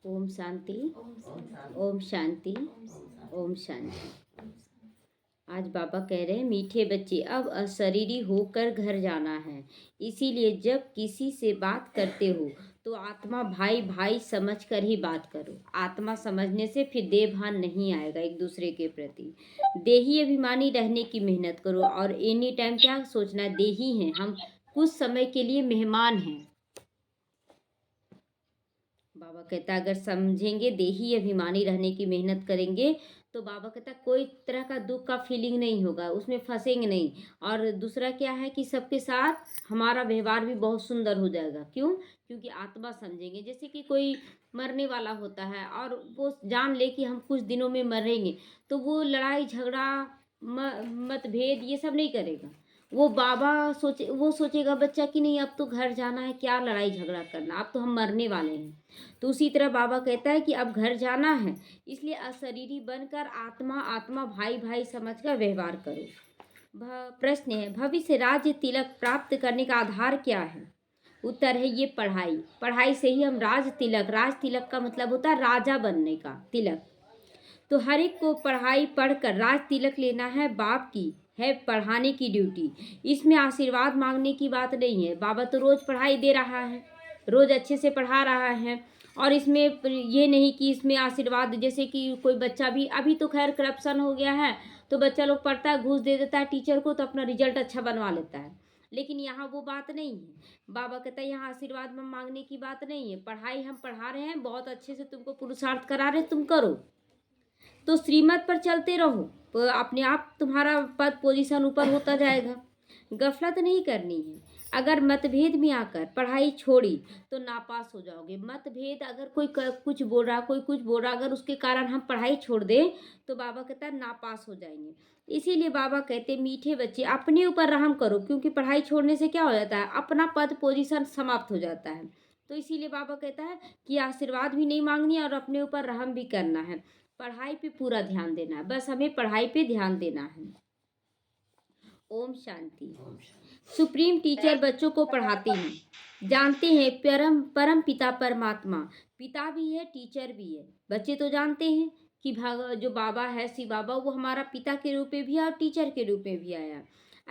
ओम शांति। ओम शांति। ओम शांति। ओम शांति। ओम शांति। आज बाबा कह रहे हैं मीठे बच्चे अब अशरीरी होकर घर जाना है, इसीलिए जब किसी से बात करते हो तो आत्मा भाई भाई समझ कर ही बात करो। आत्मा समझने से फिर देह भान नहीं आएगा एक दूसरे के प्रति। देही अभिमानी रहने की मेहनत करो और एनी टाइम क्या सोचना है, देही हैं हम, कुछ समय के लिए मेहमान हैं। बाबा कहता है अगर समझेंगे, देही अभिमानी रहने की मेहनत करेंगे तो बाबा कहता है कोई तरह का दुख का फीलिंग नहीं होगा, उसमें फंसेंगे नहीं। और दूसरा क्या है कि सबके साथ हमारा व्यवहार भी बहुत सुंदर हो जाएगा। क्यों? क्योंकि आत्मा समझेंगे। जैसे कि कोई मरने वाला होता है और वो जान ले कि हम कुछ दिनों में मरेंगे, तो वो लड़ाई झगड़ा मतभेद ये सब नहीं करेगा। वो सोचेगा बच्चा कि नहीं अब तो घर जाना है, क्या लड़ाई झगड़ा करना, अब तो हम मरने वाले हैं। तो उसी तरह बाबा कहता है कि अब घर जाना है, इसलिए अशरीरी बनकर आत्मा आत्मा भाई भाई समझकर व्यवहार करो। प्रश्न है, भविष्य राज्य तिलक प्राप्त करने का आधार क्या है? उत्तर है ये पढ़ाई। पढ़ाई से ही हम राज तिलक का मतलब होता है राजा बनने का तिलक। तो हर एक को पढ़ाई पढ़कर राज तिलक लेना है, बाप की है पढ़ाने की ड्यूटी। इसमें आशीर्वाद मांगने की बात नहीं है। बाबा तो रोज़ पढ़ाई दे रहा है, रोज़ अच्छे से पढ़ा रहा है। और इसमें ये नहीं कि इसमें आशीर्वाद, जैसे कि कोई बच्चा भी, अभी तो खैर करप्शन हो गया है, तो बच्चा लोग पढ़ता है, घूस दे देता है टीचर को, तो अपना रिजल्ट अच्छा बनवा लेता है। लेकिन यहाँ वो बात नहीं है। बाबा कहता है यहाँ आशीर्वाद में मांगने की बात नहीं है। पढ़ाई हम पढ़ा रहे हैं, बहुत अच्छे से तुमको पुरुषार्थ करा रहे हैं, तुम करो। तो श्रीमत पर चलते रहो, तो अपने आप तुम्हारा पद पोजीशन ऊपर होता जाएगा। गफलत नहीं करनी है। अगर मतभेद में आकर पढ़ाई छोड़ी तो नापास हो जाओगे। मतभेद, अगर कोई कुछ बोल रहा, कोई कुछ बोल रहा, अगर उसके कारण हम पढ़ाई छोड़ दें तो बाबा कहता है नापास हो जाएंगे। इसीलिए बाबा कहते हैं मीठे बच्चे अपने ऊपर रहम करो, क्योंकि पढ़ाई छोड़ने से क्या हो जाता है, अपना पद पोजीशन समाप्त हो जाता है। तो इसीलिए बाबा कहता है कि आशीर्वाद भी नहीं मांगनी है और अपने ऊपर रहम भी करना है। पढ़ाई पे पूरा ध्यान देना है, बस हमें पढ़ाई पे ध्यान देना है। ओम शांति। सुप्रीम टीचर बच्चों को पढ़ाते हैं, जानते हैं परम परम पिता परमात्मा पिता भी है, टीचर भी है। बच्चे तो जानते हैं कि जो बाबा है, शिव बाबा, वो हमारा पिता के रूप में भी है और टीचर के रूप में भी आया।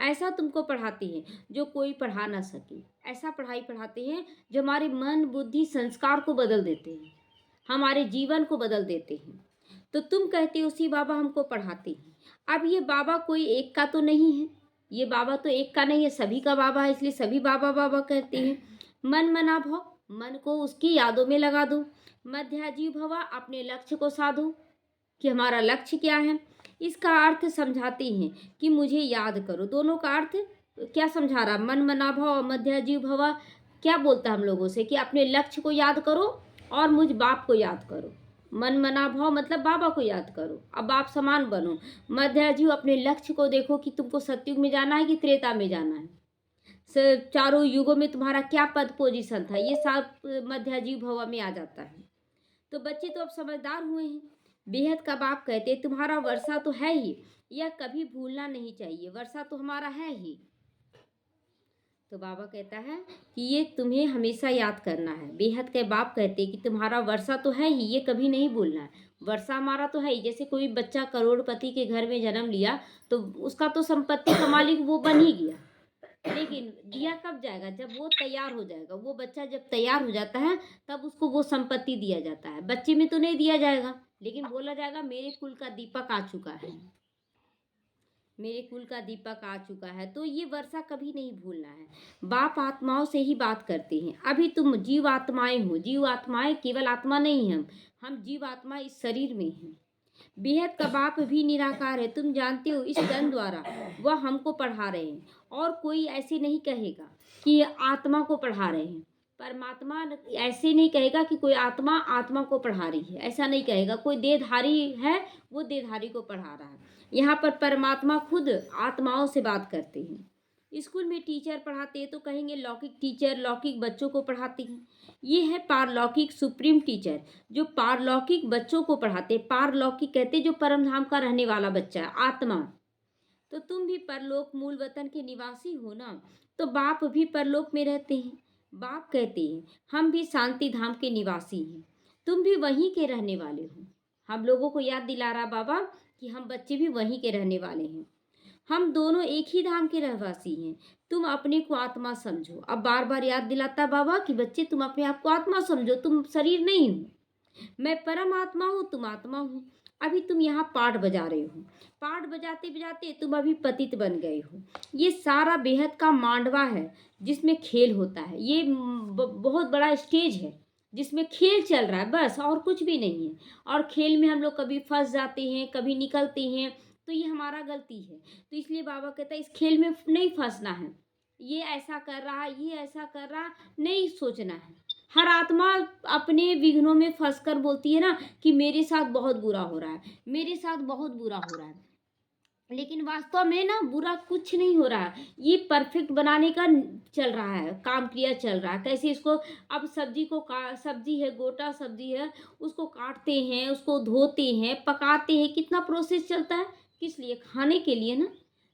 ऐसा तुमको पढ़ाते हैं जो कोई पढ़ा ना सके। ऐसा पढ़ाई पढ़ाते हैं जो हमारे मन बुद्धि संस्कार को बदल देते हैं, हमारे जीवन को बदल देते हैं। तो तुम कहते हो शिव बाबा हमको पढ़ाते हैं। अब ये बाबा कोई एक का तो नहीं है, ये बाबा तो एक का नहीं है, सभी का बाबा है, इसलिए सभी बाबा बाबा कहते हैं। मन मना भव, मन को उसकी यादों में लगा दो। मध्याजी भवा, अपने लक्ष्य को साधो कि हमारा लक्ष्य क्या है। इसका अर्थ समझाते हैं कि मुझे याद करो। दोनों का अर्थ क्या समझा रहा, मन मना भव और मध्याजी भवा क्या बोलता है हम लोगों से कि अपने लक्ष्य को याद करो और मुझ बाप को याद करो। मन मना भाव मतलब बाबा को याद करो, अब बाप समान बनो। मध्याजीव, अपने लक्ष्य को देखो कि तुमको सतयुग में जाना है कि त्रेता में जाना है, चारों युगों में तुम्हारा क्या पद पोजीशन था, ये सब मध्याजीव भव में आ जाता है। तो बच्चे तो अब समझदार हुए हैं। बेहद का बाप कहते तुम्हारा वर्षा तो है ही, यह कभी भूलना नहीं चाहिए, वर्षा तो हमारा है ही। तो बाबा कहता है कि ये तुम्हें हमेशा याद करना है। बेहद के बाप कहते हैं कि तुम्हारा वर्षा तो है ही, ये कभी नहीं भूलना है। वर्षा हमारा तो है ही। जैसे कोई बच्चा करोड़पति के घर में जन्म लिया तो उसका तो संपत्ति का मालिक वो बन ही गया, लेकिन दिया कब जाएगा, जब वो तैयार हो जाएगा। वो बच्चा जब तैयार हो जाता है तब उसको वो संपत्ति दिया जाता है। बच्चे में तो नहीं दिया जाएगा, लेकिन बोला जाएगा मेरे कुल का दीपक आ चुका है, मेरे कुल का दीपक आ चुका है। तो ये वर्षा कभी नहीं भूलना है। बाप आत्माओं से ही बात करते हैं। अभी तुम जीव आत्माएं हो, जीव आत्माएं केवल आत्मा नहीं है, हम जीव आत्मा इस शरीर में हैं। बेहद का बाप भी निराकार है, तुम जानते हो। इस तन द्वारा वह हमको पढ़ा रहे हैं और कोई ऐसे नहीं कहेगा कि आत्मा को पढ़ा रहे हैं। परमात्मा ऐसे नहीं कहेगा कि कोई आत्मा आत्मा को पढ़ा रही है, ऐसा नहीं कहेगा। कोई देहधारी है, वो देहधारी को पढ़ा रहा है। यहाँ पर परमात्मा खुद आत्माओं से बात करते हैं। स्कूल में टीचर पढ़ाते हैं तो कहेंगे लौकिक टीचर लौकिक बच्चों को पढ़ाते हैं। ये है पारलौकिक सुप्रीम टीचर जो पारलौकिक बच्चों को पढ़ाते। पारलौकिक कहते जो परम धाम का रहने वाला बच्चा है, आत्मा। तो तुम भी परलोक मूल वतन के निवासी हो ना, तो बाप भी परलोक में रहते हैं। बाप कहते हैं हम भी शांति धाम के निवासी हैं। तुम भी वहीं के रहने वाले हो। हम लोगों को याद दिला रहा बाबा कि हम बच्चे भी वहीं के रहने वाले हैं। हम दोनों एक ही धाम के रहवासी हैं। तुम अपने को आत्मा समझो। अब बार बार याद दिलाता बाबा कि बच्चे तुम अपने आप को आत्मा समझो, तुम शरीर नहीं हो। मैं परमात्मा हूँ, तुम आत्मा हो। अभी तुम यहाँ पाठ बजा रहे हो, पाठ बजाते बजाते तुम अभी पतित बन गए हो। ये सारा बेहद का मांडवा है जिसमें खेल होता है। ये बहुत बड़ा स्टेज है जिसमें खेल चल रहा है, बस और कुछ भी नहीं है। और खेल में हम लोग कभी फंस जाते हैं, कभी निकलते हैं, तो ये हमारा गलती है। तो इसलिए बाबा कहता है इस खेल में नहीं फंसना है। ये ऐसा कर रहा, ये ऐसा कर रहा, नहीं सोचना है। हर आत्मा अपने विघ्नों में फंसकर बोलती है ना कि मेरे साथ बहुत बुरा हो रहा है, मेरे साथ बहुत बुरा हो रहा है। लेकिन वास्तव में ना बुरा कुछ नहीं हो रहा है। ये परफेक्ट बनाने का चल रहा है, काम क्रिया चल रहा है। कैसे इसको, अब सब्जी को सब्जी है, गोटा सब्जी है, उसको काटते हैं, उसको धोते हैं, पकाते हैं, कितना प्रोसेस चलता है, किस लिए, खाने के लिए ना।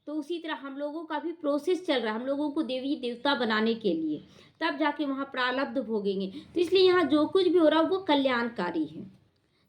तो उसी तरह हम लोगों का भी प्रोसेस चल रहा है, हम लोगों को देवी देवता बनाने के लिए, तब जाके वहाँ प्रारब्ध भोगेंगे। तो इसलिए यहाँ जो कुछ भी हो रहा है वो कल्याणकारी है।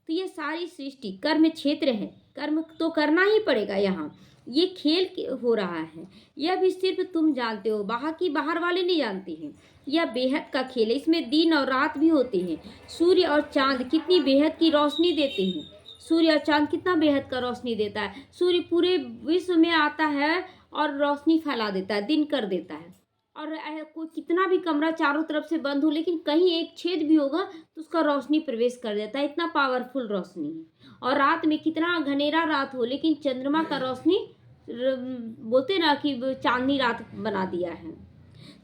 तो ये सारी सृष्टि कर्म क्षेत्र है, कर्म तो करना ही पड़ेगा। यहाँ ये खेल हो रहा है, यह भी सिर्फ तुम जानते हो, बाहर वाले नहीं जानते हैं। यह बेहद का खेल है, इसमें दिन और रात भी होते हैं। सूर्य और चांद कितनी बेहद की रोशनी देते हैं। सूर्य और चांद कितना बेहद का रोशनी देता है। सूर्य पूरे विश्व में आता है और रोशनी फैला देता है, दिन कर देता है। और कोई कितना भी कमरा चारों तरफ से बंद हो, लेकिन कहीं एक छेद भी होगा तो उसका रोशनी प्रवेश कर देता है, इतना पावरफुल रोशनी है। और रात में कितना घनेरा रात हो, लेकिन चंद्रमा का रोशनी बोलते ना कि चांदनी रात बना दिया है।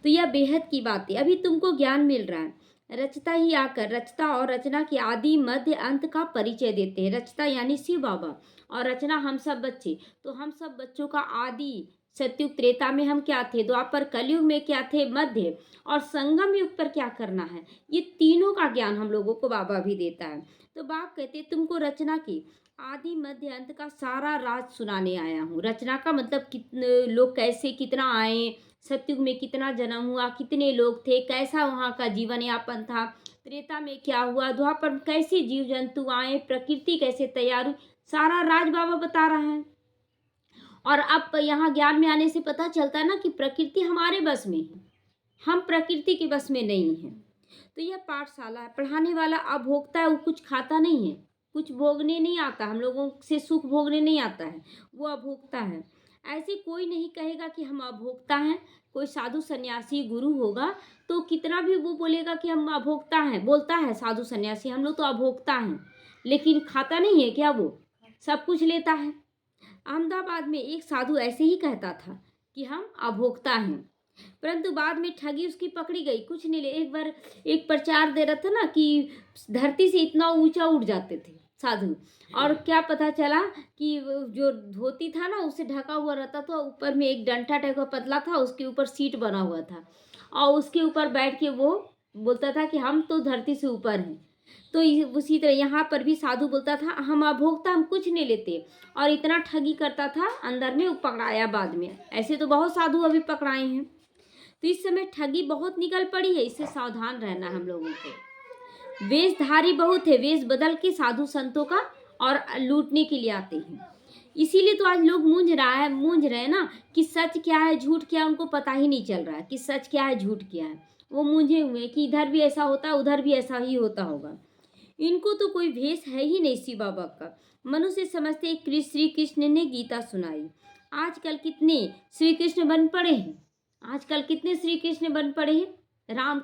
तो यह बेहद की बात है। अभी तुमको ज्ञान मिल रहा है। रचता ही आकर रचता और रचना के आदि मध्य अंत का परिचय देते हैं। रचता यानी शिव बाबा, और रचना हम सब बच्चे। तो हम सब बच्चों का आदि, सतयुग त्रेता में हम क्या थे, द्वापर कलयुग में क्या थे, मध्य, और संगम युग पर क्या करना है, ये तीनों का ज्ञान हम लोगों को बाबा भी देता है। तो बाप कहते तुमको रचना की आदि मध्य अंत का सारा राज सुनाने आया हूँ। रचना का मतलब कितने लोग कैसे कितना आए, सतयुग में कितना जन्म हुआ, कितने लोग थे, कैसा वहाँ का जीवन यापन था, त्रेता में क्या हुआ, द्वापर में कैसे जीव जंतु आए, प्रकृति कैसे तैयार हुई, सारा राज बाबा बता रहा है। और अब यहाँ ज्ञान में आने से पता चलता है ना कि प्रकृति हमारे बस में है, हम प्रकृति के बस में नहीं हैं। तो यह पाठशाला है। पढ़ाने वाला अभोक्ता है, वो कुछ खाता नहीं है, कुछ भोगने नहीं आता, हम लोगों से सुख भोगने नहीं आता है, वो अभोक्ता है। ऐसे कोई नहीं कहेगा कि हम अभोक्ता हैं। कोई साधु सन्यासी गुरु होगा तो कितना भी वो बोलेगा कि हम अभोक्ता हैं, बोलता है साधु सन्यासी हम लोग तो अभोक्ता हैं, लेकिन खाता नहीं है क्या, वो सब कुछ लेता है। अहमदाबाद में एक साधु ऐसे ही कहता था कि हम अभोक्ता हैं, परंतु बाद में ठगी उसकी पकड़ी गई, कुछ नहीं ले। एक बार एक प्रचार दे रहा था ना कि धरती से इतना ऊंचा उड़ जाते थे साधु, और क्या पता चला कि जो धोती था ना उससे ढका हुआ रहता था, ऊपर में एक डंठा टाइप का पतला था, उसके ऊपर सीट बना हुआ था, और उसके ऊपर बैठ के वो बोलता था कि हम तो धरती से ऊपर हैं। तो उसी तरह यहाँ पर भी साधु बोलता था हम अभोक्ता, हम कुछ नहीं लेते, और इतना ठगी करता था, अंदर में वो पकड़ाया बाद में। ऐसे तो बहुत साधु अभी पकड़ाए हैं। तो इस समय ठगी बहुत निकल पड़ी है, इससे सावधान रहना हम लोगों को। वेशधारी बहुत है, वेश बदल के साधु संतों का और लूटने के लिए आते हैं। इसीलिए तो आज लोग मूंझ रहे हैं ना कि सच क्या है झूठ क्या है, उनको पता ही नहीं चल रहा है कि सच क्या है झूठ क्या है। वो मूंझे हुए कि इधर भी ऐसा होता है, उधर भी ऐसा ही होता होगा। इनको तो कोई भेष है ही नहीं शिव बाबा का। मनुष्य समझते श्री कृष्ण ने गीता सुनाई। आजकल कितने श्री कृष्ण बन पड़े हैं, आजकल कितने श्री कृष्ण बन पड़े हैं। राम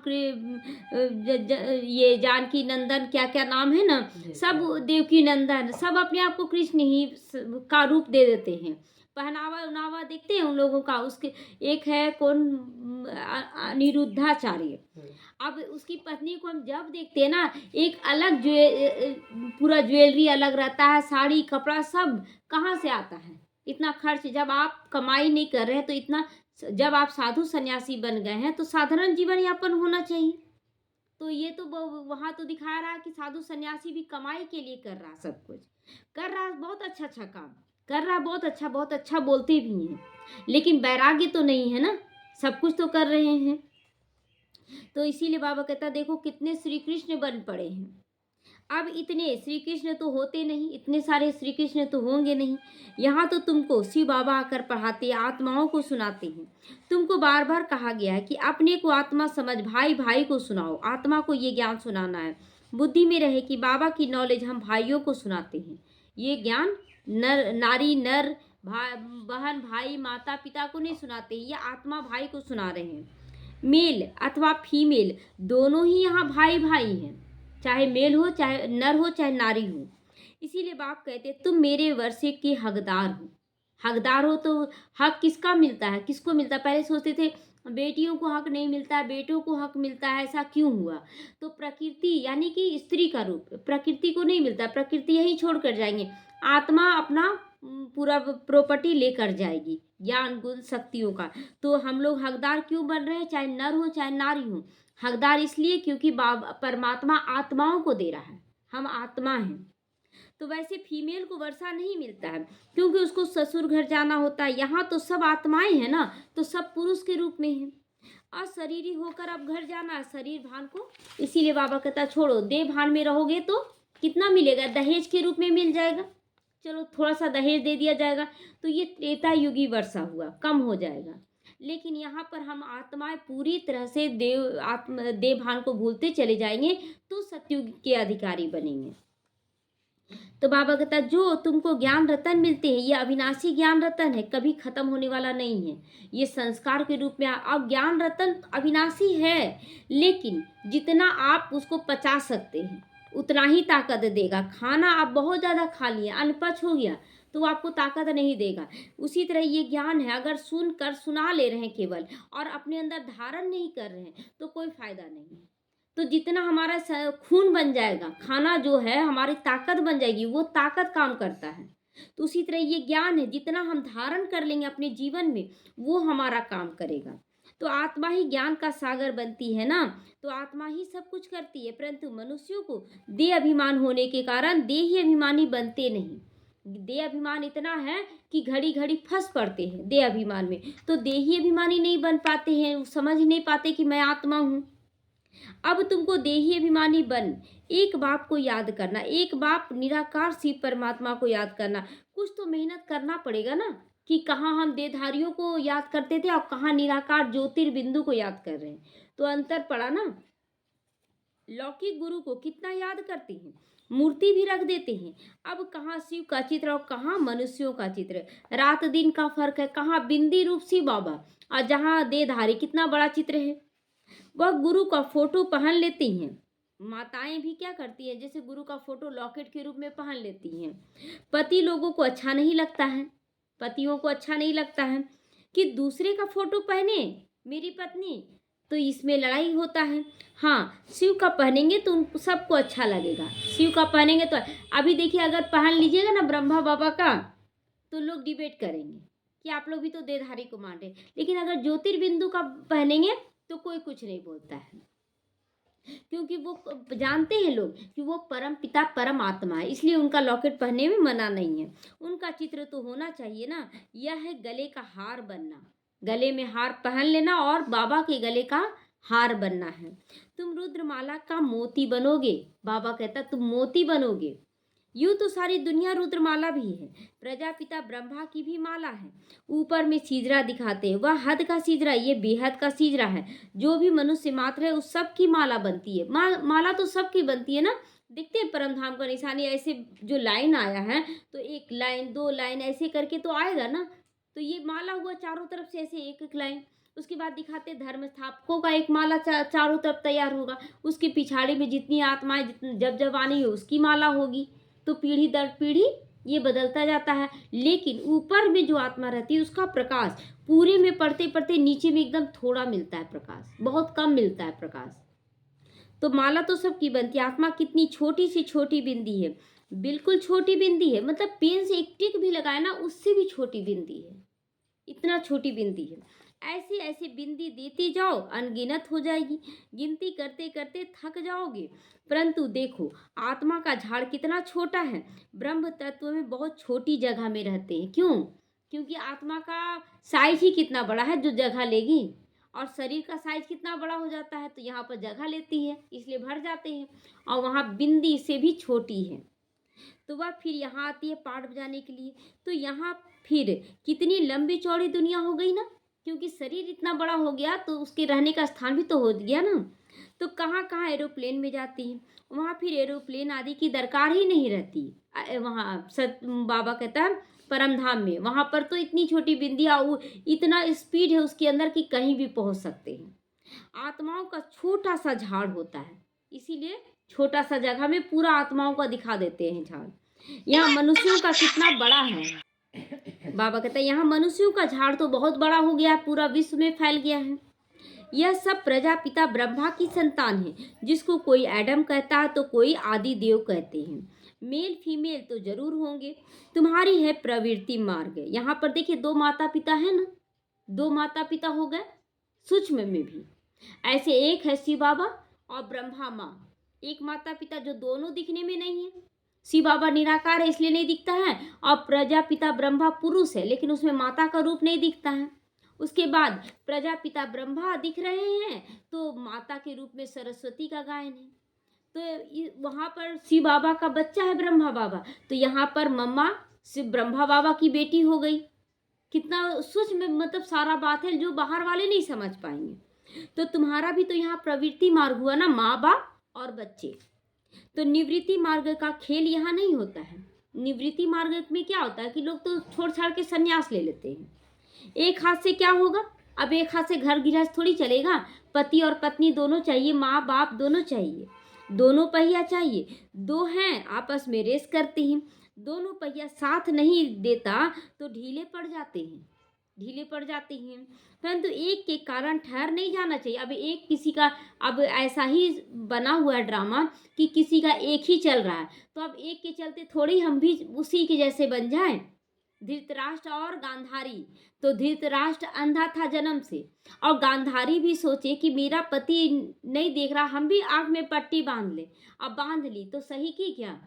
ये जानकी नंदन क्या क्या नाम है ना, सब देवकी नंदन, सब अपने आप को कृष्ण ही का रूप दे देते हैं। पहनावा उनावा देखते हैं उन लोगों का। उसके एक है कौन, अनिरुद्धाचार्य। अब उसकी पत्नी को हम जब देखते हैं ना, एक अलग पूरा ज्वेलरी अलग रहता है, साड़ी कपड़ा सब कहाँ से आता है इतना खर्च। जब आप कमाई नहीं कर रहे हैं तो इतना, जब आप साधु सन्यासी बन गए हैं तो साधारण जीवन यापन होना चाहिए। तो ये तो वहाँ तो दिखा रहा है कि साधु सन्यासी भी कमाई के लिए कर रहा, सब कुछ कर रहा, बहुत अच्छा काम कर रहा, बहुत अच्छा बोलते भी हैं, लेकिन वैराग्य तो नहीं है ना। सब कुछ तो कर रहे हैं। तो इसीलिए बाबा कहता देखो कितने श्री कृष्ण बन पड़े हैं। अब इतने श्री कृष्ण तो होते नहीं, इतने सारे श्री कृष्ण तो होंगे नहीं। यहाँ तो तुमको शिव बाबा आकर पढ़ाते, आत्माओं को सुनाते हैं। तुमको बार बार कहा गया है कि अपने को आत्मा समझ, भाई भाई को सुनाओ, आत्मा को ये ज्ञान सुनाना है। बुद्धि में रहे कि बाबा की नॉलेज हम भाइयों को सुनाते हैं। ये ज्ञान नर नारी नर बहन भाई माता पिता को नहीं सुनाते, ये आत्मा भाई को सुना रहे हैं। मेल अथवा फीमेल दोनों ही यहाँ भाई भाई हैं, चाहे मेल हो चाहे नर हो चाहे नारी हो। इसीलिए बाप कहते तुम मेरे वर्षे के हकदार हो। हकदार हो तो हक किसका मिलता है, किसको मिलता है? पहले सोचते थे बेटियों को हक नहीं मिलता है, बेटों को हक मिलता है, ऐसा क्यों हुआ? तो प्रकृति यानी कि स्त्री का रूप प्रकृति को नहीं मिलता, प्रकृति यही छोड़ कर जाएंगे, आत्मा अपना पूरा प्रॉपर्टी लेकर जाएगी, ज्ञान गुण शक्तियों का। तो हम लोग हकदार क्यों बन रहे हैं, चाहे नर हो चाहे नारी हो? हकदार इसलिए क्योंकि परमात्मा आत्माओं को दे रहा है, हम आत्मा हैं। तो वैसे फीमेल को वर्षा नहीं मिलता है क्योंकि उसको ससुर घर जाना होता है। यहाँ तो सब आत्माएं हैं ना, तो सब पुरुष के रूप में हैं। अशरीरी होकर अब घर जाना है शरीर भान को, इसीलिए बाबा कहता छोड़ो, देह भान में रहोगे तो कितना मिलेगा, दहेज के रूप में मिल जाएगा। चलो थोड़ा सा दहेज दे दिया जाएगा तो ये त्रेता युगी वर्षा हुआ, कम हो जाएगा। लेकिन यहाँ पर हम आत्माएं पूरी तरह से देव भान को भूलते चले जाएंगे तो सतयुग के अधिकारी बनेंगे। तो बाबा कहता जो तुमको ज्ञान रतन मिलते हैं ये अविनाशी ज्ञान रतन है, कभी खत्म होने वाला नहीं है। ये संस्कार के रूप में अब ज्ञान रतन अविनाशी है, लेकिन जितना आप उसको पचा सकते हैं उतना ही ताकत देगा। खाना आप बहुत ज़्यादा खा लिए, अनपच हो गया तो वो आपको ताकत नहीं देगा। उसी तरह ये ज्ञान है, अगर सुनकर सुना ले रहे हैं केवल और अपने अंदर धारण नहीं कर रहे हैं तो कोई फायदा नहीं है। तो जितना हमारा खून बन जाएगा, खाना जो है हमारी ताकत बन जाएगी, वो ताकत काम करता है। तो उसी तरह ये ज्ञान है, जितना हम धारण कर लेंगे अपने जीवन में वो हमारा काम करेगा। तो आत्मा ही ज्ञान का सागर बनती है ना, तो आत्मा ही सब कुछ करती है। परंतु मनुष्यों को देह अभिमान होने के कारण देही अभिमानी बनते नहीं। देह अभिमान इतना है कि घड़ी घड़ी फंस पड़ते हैं देह अभिमान में, तो देही अभिमानी नहीं बन पाते हैं, समझ नहीं पाते कि मैं आत्मा हूँ। अब तुमको देही अभिमानी बन एक बाप को याद करना, एक बाप निराकार शिव परमात्मा को याद करना। कुछ तो मेहनत करना पड़ेगा ना, कि कहाँ हम देहधारियों को याद करते थे और कहाँ निराकार ज्योतिर्बिंदु को याद कर रहे हैं, तो अंतर पड़ा ना। लौकिक गुरु को कितना याद करते हैं, मूर्ति भी रख देते हैं। अब कहाँ शिव का चित्र और कहाँ मनुष्यों का चित्र, रात दिन का फर्क है। कहाँ बिंदी रूप शिव बाबा और जहाँ देहधारी कितना बड़ा चित्र है। वह गुरु का फोटो पहन लेती हैं। माताएं भी क्या करती हैं, जैसे गुरु का फोटो लॉकेट के रूप में पहन लेती हैं। पति लोगों को अच्छा नहीं लगता है, पतियों को अच्छा नहीं लगता है कि दूसरे का फोटो पहने मेरी पत्नी, तो इसमें लड़ाई होता है। हाँ, शिव का पहनेंगे तो उन सबको अच्छा लगेगा, शिव का पहनेंगे तो। अभी देखिए अगर पहन लीजिएगा ना ब्रह्मा बाबा का तो लोग डिबेट करेंगे कि आप लोग भी तो देहधारी को मान रहे, लेकिन अगर ज्योतिर्बिंदु का पहनेंगे तो कोई कुछ नहीं बोलता है, क्योंकि वो जानते हैं लोग कि वो परम पिता परम आत्मा है, इसलिए उनका लॉकेट पहनने में मना नहीं है। उनका चित्र तो होना चाहिए ना। यह है गले का हार बनना, गले में हार पहन लेना और बाबा के गले का हार बनना है। तुम रुद्रमाला का मोती बनोगे, बाबा कहता तुम मोती बनोगे। यूं तो सारी दुनिया रुद्रमाला भी है, प्रजापिता ब्रह्मा की भी माला है। ऊपर में सीजरा दिखाते हैं, वह हद का सीजरा, ये बेहद का सीजरा है। जो भी मनुष्य मात्र है उस सब की माला बनती है। माला तो सबकी बनती है ना। देखते हैं परम धाम का निशानी, ऐसे जो लाइन आया है तो एक लाइन दो लाइन ऐसे करके तो आएगा ना, तो ये माला हुआ चारों तरफ से ऐसे एक एक लाइन। उसके बाद दिखाते धर्म स्थापकों का एक माला चारों तरफ तैयार होगा, उसके पिछाड़ी में जितनी आत्माएं जब जब आनी है उसकी माला होगी। तो पीढ़ी दर पीढ़ी ये बदलता जाता है, लेकिन ऊपर में जो आत्मा रहती है उसका प्रकाश पूरे में पढ़ते पढ़ते नीचे में एकदम थोड़ा मिलता है प्रकाश, बहुत कम मिलता है प्रकाश। तो माला तो सबकी बनती है। आत्मा कितनी छोटी सी छोटी बिंदी है, बिल्कुल छोटी बिंदी है, मतलब पेन से एक टिक भी लगाए ना उससे भी छोटी बिंदी है, इतना छोटी बिंदी है। ऐसी ऐसी बिंदी देती जाओ, अनगिनत हो जाएगी, गिनती करते करते थक जाओगे। परंतु देखो आत्मा का झाड़ कितना छोटा है, ब्रह्म तत्व में बहुत छोटी जगह में रहते हैं। क्यों? क्योंकि आत्मा का साइज ही कितना बड़ा है जो जगह लेगी, और शरीर का साइज कितना बड़ा हो जाता है, तो यहाँ पर जगह लेती है, इसलिए भर जाते हैं। और वहाँ बिंदी से भी छोटी है, तो वह फिर यहाँ आती है पाठ बजाने के लिए। तो यहाँ फिर कितनी लंबी चौड़ी दुनिया हो गई ना, क्योंकि शरीर इतना बड़ा हो गया तो उसके रहने का स्थान भी तो हो गया ना। तो कहाँ कहाँ एरोप्लेन में जाती है, वहाँ फिर एरोप्लेन आदि की दरकार ही नहीं रहती। वहाँ सत बाबा कहता है परम धाम में, वहाँ पर तो इतनी छोटी बिंदिया, इतना स्पीड है उसके अंदर कि कहीं भी पहुँच सकते हैं। आत्माओं का छोटा सा झाड़ होता है, इसीलिए छोटा सा जगह में पूरा आत्माओं का दिखा देते हैं झाड़। यहाँ मनुष्यों का कितना बड़ा है, बाबा कहते हैं यहाँ मनुष्यों का झाड़ तो बहुत बड़ा हो गया है, पूरा विश्व में फैल गया है। यह सब प्रजापिता ब्रह्मा की संतान है, जिसको कोई एडम कहता है तो कोई आदि देव कहते हैं। मेल फीमेल तो जरूर होंगे। तुम्हारी है प्रवृत्ति मार्ग। यहाँ पर देखिए दो माता पिता है ना, दो माता पिता हो गए सूक्ष्म में भी। ऐसे एक है शिव बाबा और ब्रह्मा माँ, एक माता पिता जो दोनों दिखने में नहीं है। शिव बाबा निराकार है इसलिए नहीं दिखता है, और प्रजापिता ब्रह्मा पुरुष है लेकिन उसमें माता का रूप नहीं दिखता है। उसके बाद प्रजापिता ब्रह्मा दिख रहे हैं तो माता के रूप में सरस्वती का गायन है। तो वहाँ पर शिव बाबा का बच्चा है ब्रह्मा बाबा, तो यहाँ पर मम्मा शिव ब्रह्मा बाबा की बेटी हो गई। कितना सूक्ष्म मतलब सारा बात है जो बाहर वाले नहीं समझ पाएंगे। तो तुम्हारा भी तो यहाँ प्रवृत्ति मार्ग हुआ ना, माँ बाप और बच्चे। तो निवृत्ति मार्ग का खेल यहाँ नहीं होता है। निवृत्ति मार्ग में क्या होता है कि लोग तो छोड़ छाड़ के संन्यास ले लेते हैं। एक हाथ से क्या होगा, अब एक हाथ से घर गृहस्थ थोड़ी चलेगा। पति और पत्नी दोनों चाहिए, माँ बाप दोनों चाहिए, दोनों पहिया चाहिए। दो हैं आपस में रेस करते हैं, दोनों पहिया साथ नहीं देता तो ढीले पड़ जाते हैं, ढीले पड़ जाते हैं। परंतु एक के कारण ठहर नहीं जाना चाहिए। अब एक किसी का, अब ऐसा ही बना हुआ है ड्रामा कि किसी का एक ही चल रहा है, तो अब एक के चलते थोड़ी हम भी उसी के जैसे बन जाएं। धृतराष्ट्र और गांधारी, तो धृतराष्ट्र अंधा था जन्म से, और गांधारी भी सोचे कि मेरा पति नहीं देख रहा, हम भी आँख में पट्टी बांध ले। अब बांध ली तो सही की क्या,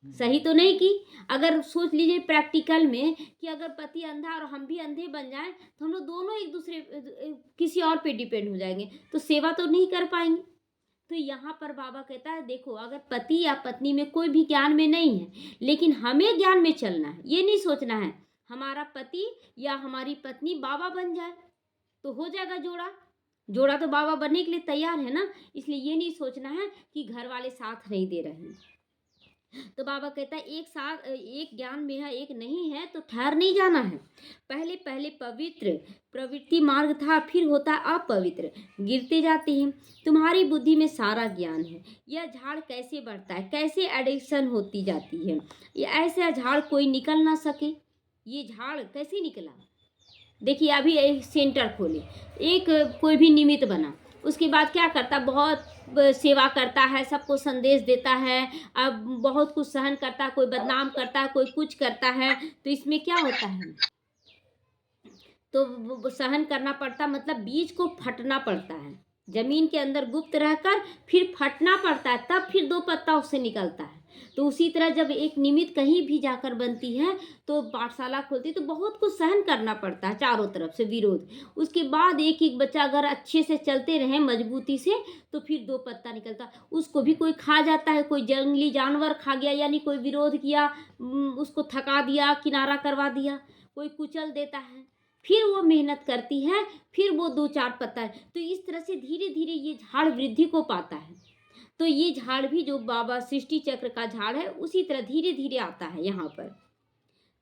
सही तो नहीं की। अगर सोच लीजिए प्रैक्टिकल में कि अगर पति अंधा और हम भी अंधे बन जाएं तो हम लोग दोनों एक दूसरे किसी और पे डिपेंड हो जाएंगे, तो सेवा तो नहीं कर पाएंगे। तो यहाँ पर बाबा कहता है देखो, अगर पति या पत्नी में कोई भी ज्ञान में नहीं है, लेकिन हमें ज्ञान में चलना है। ये नहीं सोचना है हमारा पति या हमारी पत्नी बाबा बन जाए तो हो जाएगा जोड़ा, जोड़ा तो बाबा बनने के लिए तैयार है ना। इसलिए ये नहीं सोचना है कि घर वाले साथ नहीं दे रहे हैं। तो बाबा कहता है एक साथ, एक ज्ञान में है एक नहीं है तो ठहर नहीं जाना है। पहले पहले पवित्र प्रवृत्ति मार्ग था, फिर होता है अपवित्र, गिरते जाते हैं। तुम्हारी बुद्धि में सारा ज्ञान है। यह झाड़ कैसे बढ़ता है, कैसे एडिक्शन होती जाती है। ये ऐसा झाड़ कोई निकल ना सके। ये झाड़ कैसे निकला, देखिए अभी एक सेंटर खोले, एक कोई भी निमित्त बना, उसके बाद क्या करता, बहुत सेवा करता है, सबको संदेश देता है, अब बहुत कुछ सहन करता है, कोई बदनाम करता है, कोई कुछ करता है, तो इसमें क्या होता है, तो वो सहन करना पड़ता, मतलब बीज को फटना पड़ता है, जमीन के अंदर गुप्त रहकर फिर फटना पड़ता है, तब फिर दो पत्ता उससे निकलता है। तो उसी तरह जब एक निमित्त कहीं भी जाकर बनती है तो पाठशाला खोलती है तो बहुत कुछ सहन करना पड़ता है, चारों तरफ से विरोध। उसके बाद एक एक बच्चा अगर अच्छे से चलते रहे मजबूती से तो फिर दो पत्ता निकलता। उसको भी कोई खा जाता है, कोई जंगली जानवर खा गया, यानी कोई विरोध किया, उसको थका दिया, किनारा करवा दिया, कोई कुचल देता है, फिर वो मेहनत करती है, फिर वो दो चार पत्ता है। तो इस तरह से धीरे धीरे ये झाड़ वृद्धि को पाता है। तो ये झाड़ भी जो बाबा सृष्टि चक्र का झाड़ है उसी तरह धीरे धीरे आता है यहाँ पर।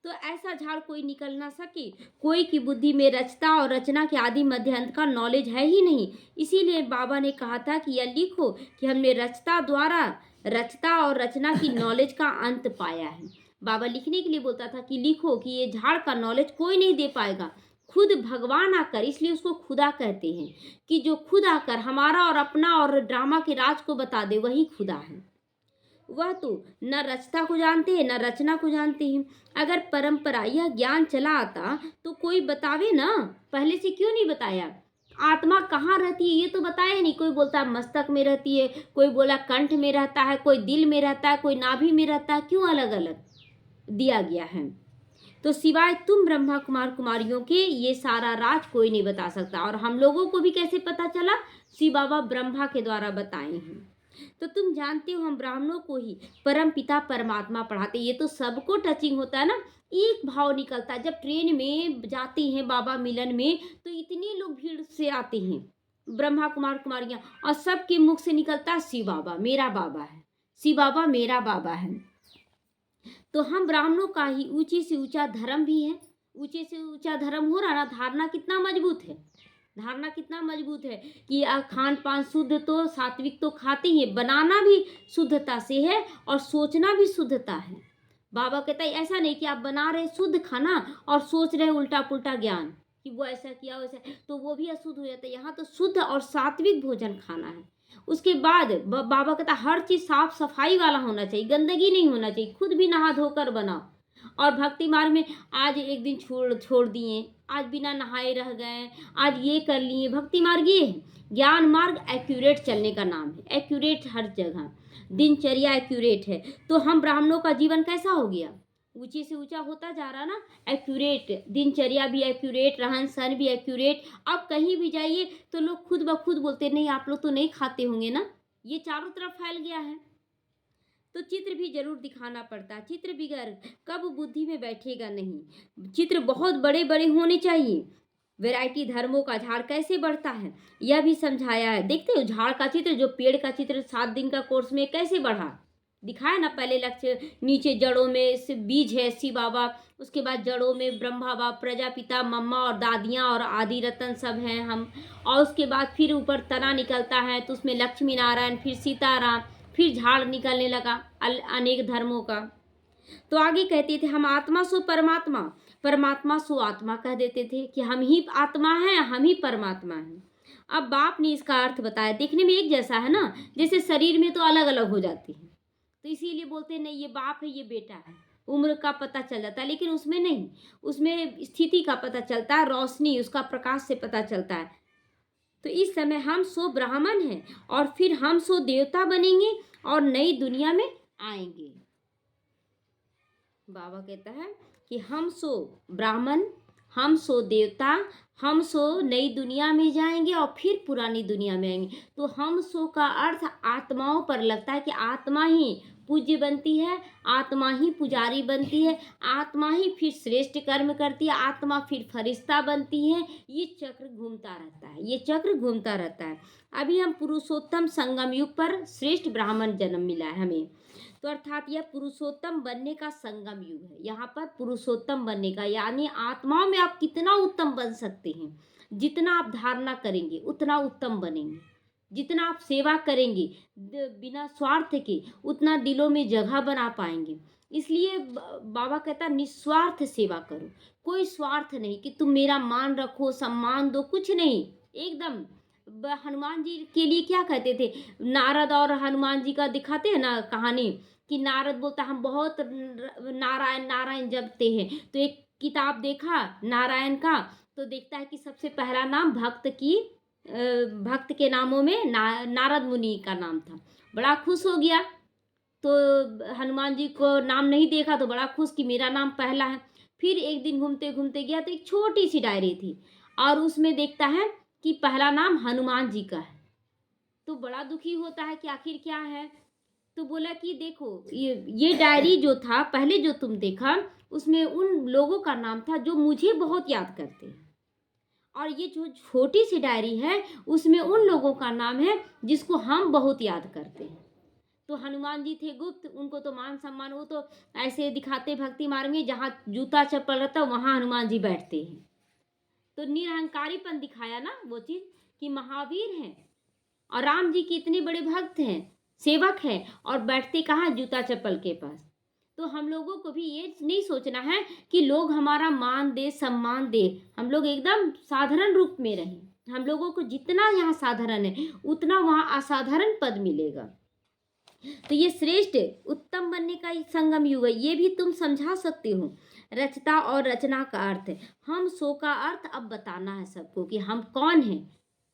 तो ऐसा झाड़ कोई निकल ना सके। कोई की बुद्धि में रचता और रचना के आदि मध्य अंत का नॉलेज है ही नहीं। इसीलिए बाबा ने कहा था कि यह लिखो कि हमने रचता द्वारा रचता और रचना की नॉलेज का अंत पाया है। बाबा लिखने के लिए बोलता था कि लिखो कि ये झाड़ का नॉलेज कोई नहीं दे पाएगा, खुद भगवान आकर, इसलिए उसको खुदा कहते हैं कि जो खुद आकर हमारा और अपना और ड्रामा के राज को बता दे वही खुदा है। वह तो न रचता को जानते हैं न रचना को जानते हैं। अगर परंपरा यह ज्ञान चला आता तो कोई बतावे ना, पहले से क्यों नहीं बताया। आत्मा कहाँ रहती है ये तो बताया नहीं। कोई बोलता है मस्तक में रहती है, कोई बोला कंठ में रहता है, कोई दिल में रहता है, कोई नाभि में रहता है, क्यों अलग अलग दिया गया है। तो सिवाय तुम ब्रह्मा कुमार कुमारियों के ये सारा राज कोई नहीं बता सकता। और हम लोगों को भी कैसे पता चला? शिव बाबा ब्रह्मा के द्वारा बताए हैं। तो तुम जानते हो हम ब्राह्मणों को ही परम पिता परमात्मा पढ़ाते। ये तो सबको टचिंग होता है ना, एक भाव निकलता है। जब ट्रेन में जाते हैं बाबा मिलन में तो इतने लोग भीड़ से आते हैं, ब्रह्मा कुमार कुमारियाँ, और सबके मुख से निकलता है शिव बाबा मेरा बाबा है, शिव बाबा मेरा बाबा है। तो हम ब्राह्मणों का ही ऊंचे से ऊंचा धर्म भी है। ऊंचे से ऊंचा धर्म हो रहा ना, धारणा कितना मजबूत है, धारणा कितना मजबूत है कि खान पान शुद्ध, तो सात्विक तो खाते ही हैं, बनाना भी शुद्धता से है और सोचना भी शुद्धता है। बाबा कहता है ऐसा नहीं कि आप बना रहे शुद्ध खाना और सोच रहे उल्टा पुल्टा ज्ञान कि वो ऐसा किया वैसा, तो वो भी अशुद्ध हो जाता है। यहाँ तो शुद्ध और सात्विक भोजन खाना है। उसके बाद बाबा कहता हर चीज़ साफ सफाई वाला होना चाहिए, गंदगी नहीं होना चाहिए, खुद भी नहा धोकर बनाओ। और भक्ति मार्ग में आज एक दिन छोड़ छोड़ दिए, आज बिना नहाए रह गए, आज ये कर लिए। भक्ति मार्ग ये है, ज्ञान मार्ग एक्यूरेट चलने का नाम है, एक्यूरेट हर जगह, दिनचर्या एक्यूरेट है। तो हम ब्राह्मणों का जीवन कैसा हो गया? ऊंचे से ऊंचा होता जा रहा ना, एक्यूरेट, दिनचर्या भी एक्यूरेट, रहन सहन भी एक्यूरेट। अब कहीं भी जाइए तो लोग खुद ब खुद बोलते नहीं आप लोग तो नहीं खाते होंगे ना, ये चारों तरफ फैल गया है। तो चित्र भी जरूर दिखाना पड़ता है, चित्र बिगैर कब बुद्धि में बैठेगा नहीं। चित्र बहुत बड़े बड़े होने चाहिए। वैरायटी धर्मों का झाड़ कैसे बढ़ता है यह भी समझाया है। देखते हो झाड़ का चित्र, जो पेड़ का चित्र 7 दिन का कोर्स में कैसे बढ़ा, दिखाया ना। पहले लक्ष्य, नीचे जड़ों में बीज है शिव बाबा, उसके बाद जड़ों में ब्रह्मा बाबा, प्रजापिता, मम्मा और दादियाँ और आदि रतन सब हैं हम। और उसके बाद फिर ऊपर तना निकलता है तो उसमें लक्ष्मी नारायण, फिर सीताराम, फिर झाड़ निकलने लगा अनेक धर्मों का। तो आगे कहते थे हम आत्मा सो परमात्मा, परमात्मा सो आत्मा कह देते थे कि हम ही आत्मा हैं, हम ही परमात्मा हैं। अब बाप ने इसका अर्थ बताया, देखने में एक जैसा है ना, जैसे शरीर में तो अलग अलग हो जाती है, तो इसीलिए बोलते नहीं ये बाप है ये बेटा है, उम्र का पता चल जाता है। लेकिन उसमें नहीं, उसमें स्थिति का पता चलता है, रोशनी उसका प्रकाश से पता चलता है। तो इस समय हम सो ब्राह्मण हैं और फिर हम सो देवता बनेंगे और नई दुनिया में आएंगे। बाबा कहता है कि हम सो ब्राह्मण, हम सो देवता, हम सो नई दुनिया में जाएंगे और फिर पुरानी दुनिया में आएंगे। तो हम सो का अर्थ आत्माओं पर लगता है कि आत्मा ही पूज्य बनती है, आत्मा ही पुजारी बनती है, आत्मा ही फिर श्रेष्ठ कर्म करती है, आत्मा फिर फरिश्ता बनती है। ये चक्र घूमता रहता है, ये चक्र घूमता रहता है। अभी हम पुरुषोत्तम संगम युग पर श्रेष्ठ ब्राह्मण जन्म मिला है हमें, तो अर्थात यह पुरुषोत्तम बनने का संगम युग है। यहाँ पर पुरुषोत्तम बनने का, यानी आत्माओं में आप कितना उत्तम बन सकते हैं, जितना आप धारणा करेंगे उतना उत्तम बनेंगे, जितना आप सेवा करेंगे बिना स्वार्थ के उतना दिलों में जगह बना पाएंगे। इसलिए बाबा कहता निस्वार्थ सेवा करो, कोई स्वार्थ नहीं कि तुम मेरा मान रखो, सम्मान दो, कुछ नहीं, एकदम। हनुमान जी के लिए क्या कहते थे, नारद और हनुमान जी का दिखाते हैं ना कहानी, कि नारद बोलता हम बहुत नारायण नारायण जपते हैं। तो एक किताब देखा नारायण का, तो देखता है कि सबसे पहला नाम भक्त के नामों में नारद मुनि का नाम था। बड़ा खुश हो गया, तो हनुमान जी को नाम नहीं देखा तो बड़ा खुश कि मेरा नाम पहला है। फिर एक दिन घूमते घूमते गया तो एक छोटी सी डायरी थी और उसमें देखता है कि पहला नाम हनुमान जी का है। तो बड़ा दुखी होता है कि आखिर क्या है। तो बोला कि देखो ये डायरी जो था पहले जो तुम देखा उसमें उन लोगों का नाम था जो मुझे बहुत याद करते हैं, और ये जो छोटी सी डायरी है उसमें उन लोगों का नाम है जिसको हम बहुत याद करते हैं। तो हनुमान जी थे गुप्त, उनको तो मान सम्मान, वो तो ऐसे दिखाते भक्ति मार्ग में जहाँ जूता चप्पल रहता वहाँ हनुमान जी बैठते हैं। तो निरहंकारीपन दिखाया ना वो चीज़ कि महावीर हैं और राम जी के इतने बड़े भक्त हैं, सेवक हैं, और बैठते कहाँ, जूता चप्पल के पास। तो हम लोगों को भी ये नहीं सोचना है कि लोग हमारा मान दे सम्मान दे, हम लोग एकदम साधारण रूप में रहें। हम लोगों को जितना यहाँ साधारण है उतना वहाँ असाधारण पद मिलेगा। तो ये श्रेष्ठ उत्तम बनने का एक संगम युग है, ये भी तुम समझा सकते हो। रचता और रचना का अर्थ है, हम सो का अर्थ अब बताना है सबको कि हम कौन हैं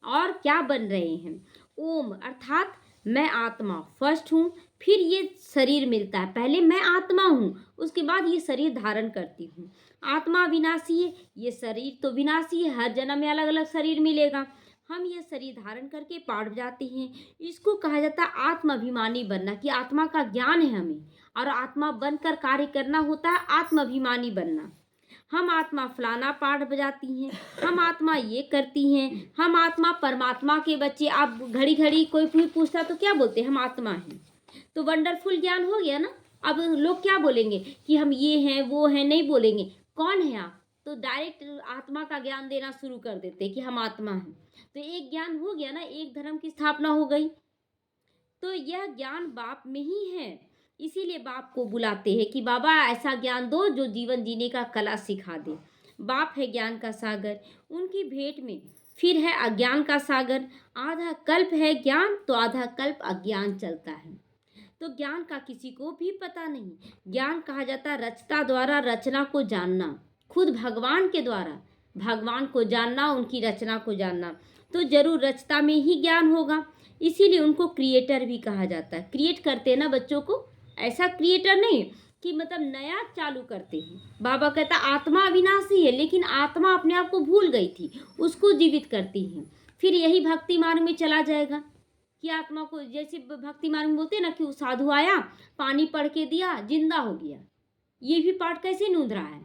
और क्या बन रहे हैं। ओम अर्थात मैं आत्मा फर्स्ट हूँ, फिर ये शरीर मिलता है। पहले मैं आत्मा हूँ, उसके बाद ये शरीर धारण करती हूँ। आत्मा विनाशी है, ये शरीर तो विनाशी है, हर जन्म में अलग अलग शरीर मिलेगा। हम ये शरीर धारण करके पाठ जाते हैं। इसको कहा जाता है आत्माभिमानी बनना, कि आत्मा का ज्ञान है हमें और आत्मा बनकर कार्य करना होता है, आत्माभिमानी बनना। हम आत्मा फलाना पाठ बजाती हैं, हम आत्मा ये करती हैं, हम आत्मा परमात्मा के बच्चे। आप घड़ी घड़ी कोई भी पूछता तो क्या बोलते हैं? हम आत्मा हैं। तो वंडरफुल ज्ञान हो गया ना। अब लोग क्या बोलेंगे कि हम ये हैं वो हैं, नहीं बोलेंगे। कौन है आप? तो डायरेक्ट आत्मा का ज्ञान देना शुरू कर देते कि हम आत्मा हैं। तो एक ज्ञान हो गया ना, एक धर्म की स्थापना हो गई। तो यह ज्ञान बाप में ही है, इसीलिए बाप को बुलाते हैं कि बाबा ऐसा ज्ञान दो जो जीवन जीने का कला सिखा दे। बाप है ज्ञान का सागर, उनकी भेंट में फिर है अज्ञान का सागर। आधा कल्प है ज्ञान तो आधा कल्प अज्ञान चलता है। तो ज्ञान का किसी को भी पता नहीं। ज्ञान कहा जाता रचता द्वारा रचना को जानना, खुद भगवान के द्वारा भगवान को जानना, उनकी रचना को जानना। तो जरूर रचता में ही ज्ञान होगा, इसीलिए उनको क्रिएटर भी कहा जाता है। क्रिएट करते हैं ना बच्चों को, ऐसा क्रिएटर नहीं कि मतलब नया चालू करते हैं। बाबा कहता आत्मा अविनाशी है, लेकिन आत्मा अपने आप को भूल गई थी, उसको जीवित करती है। फिर यही भक्ति मार्ग में चला जाएगा कि आत्मा को, जैसे भक्ति मार्ग में बोलते हैं ना कि वो साधु आया, पानी पढ़ के दिया, जिंदा हो गया। ये भी पाठ कैसे नूंद रहा है?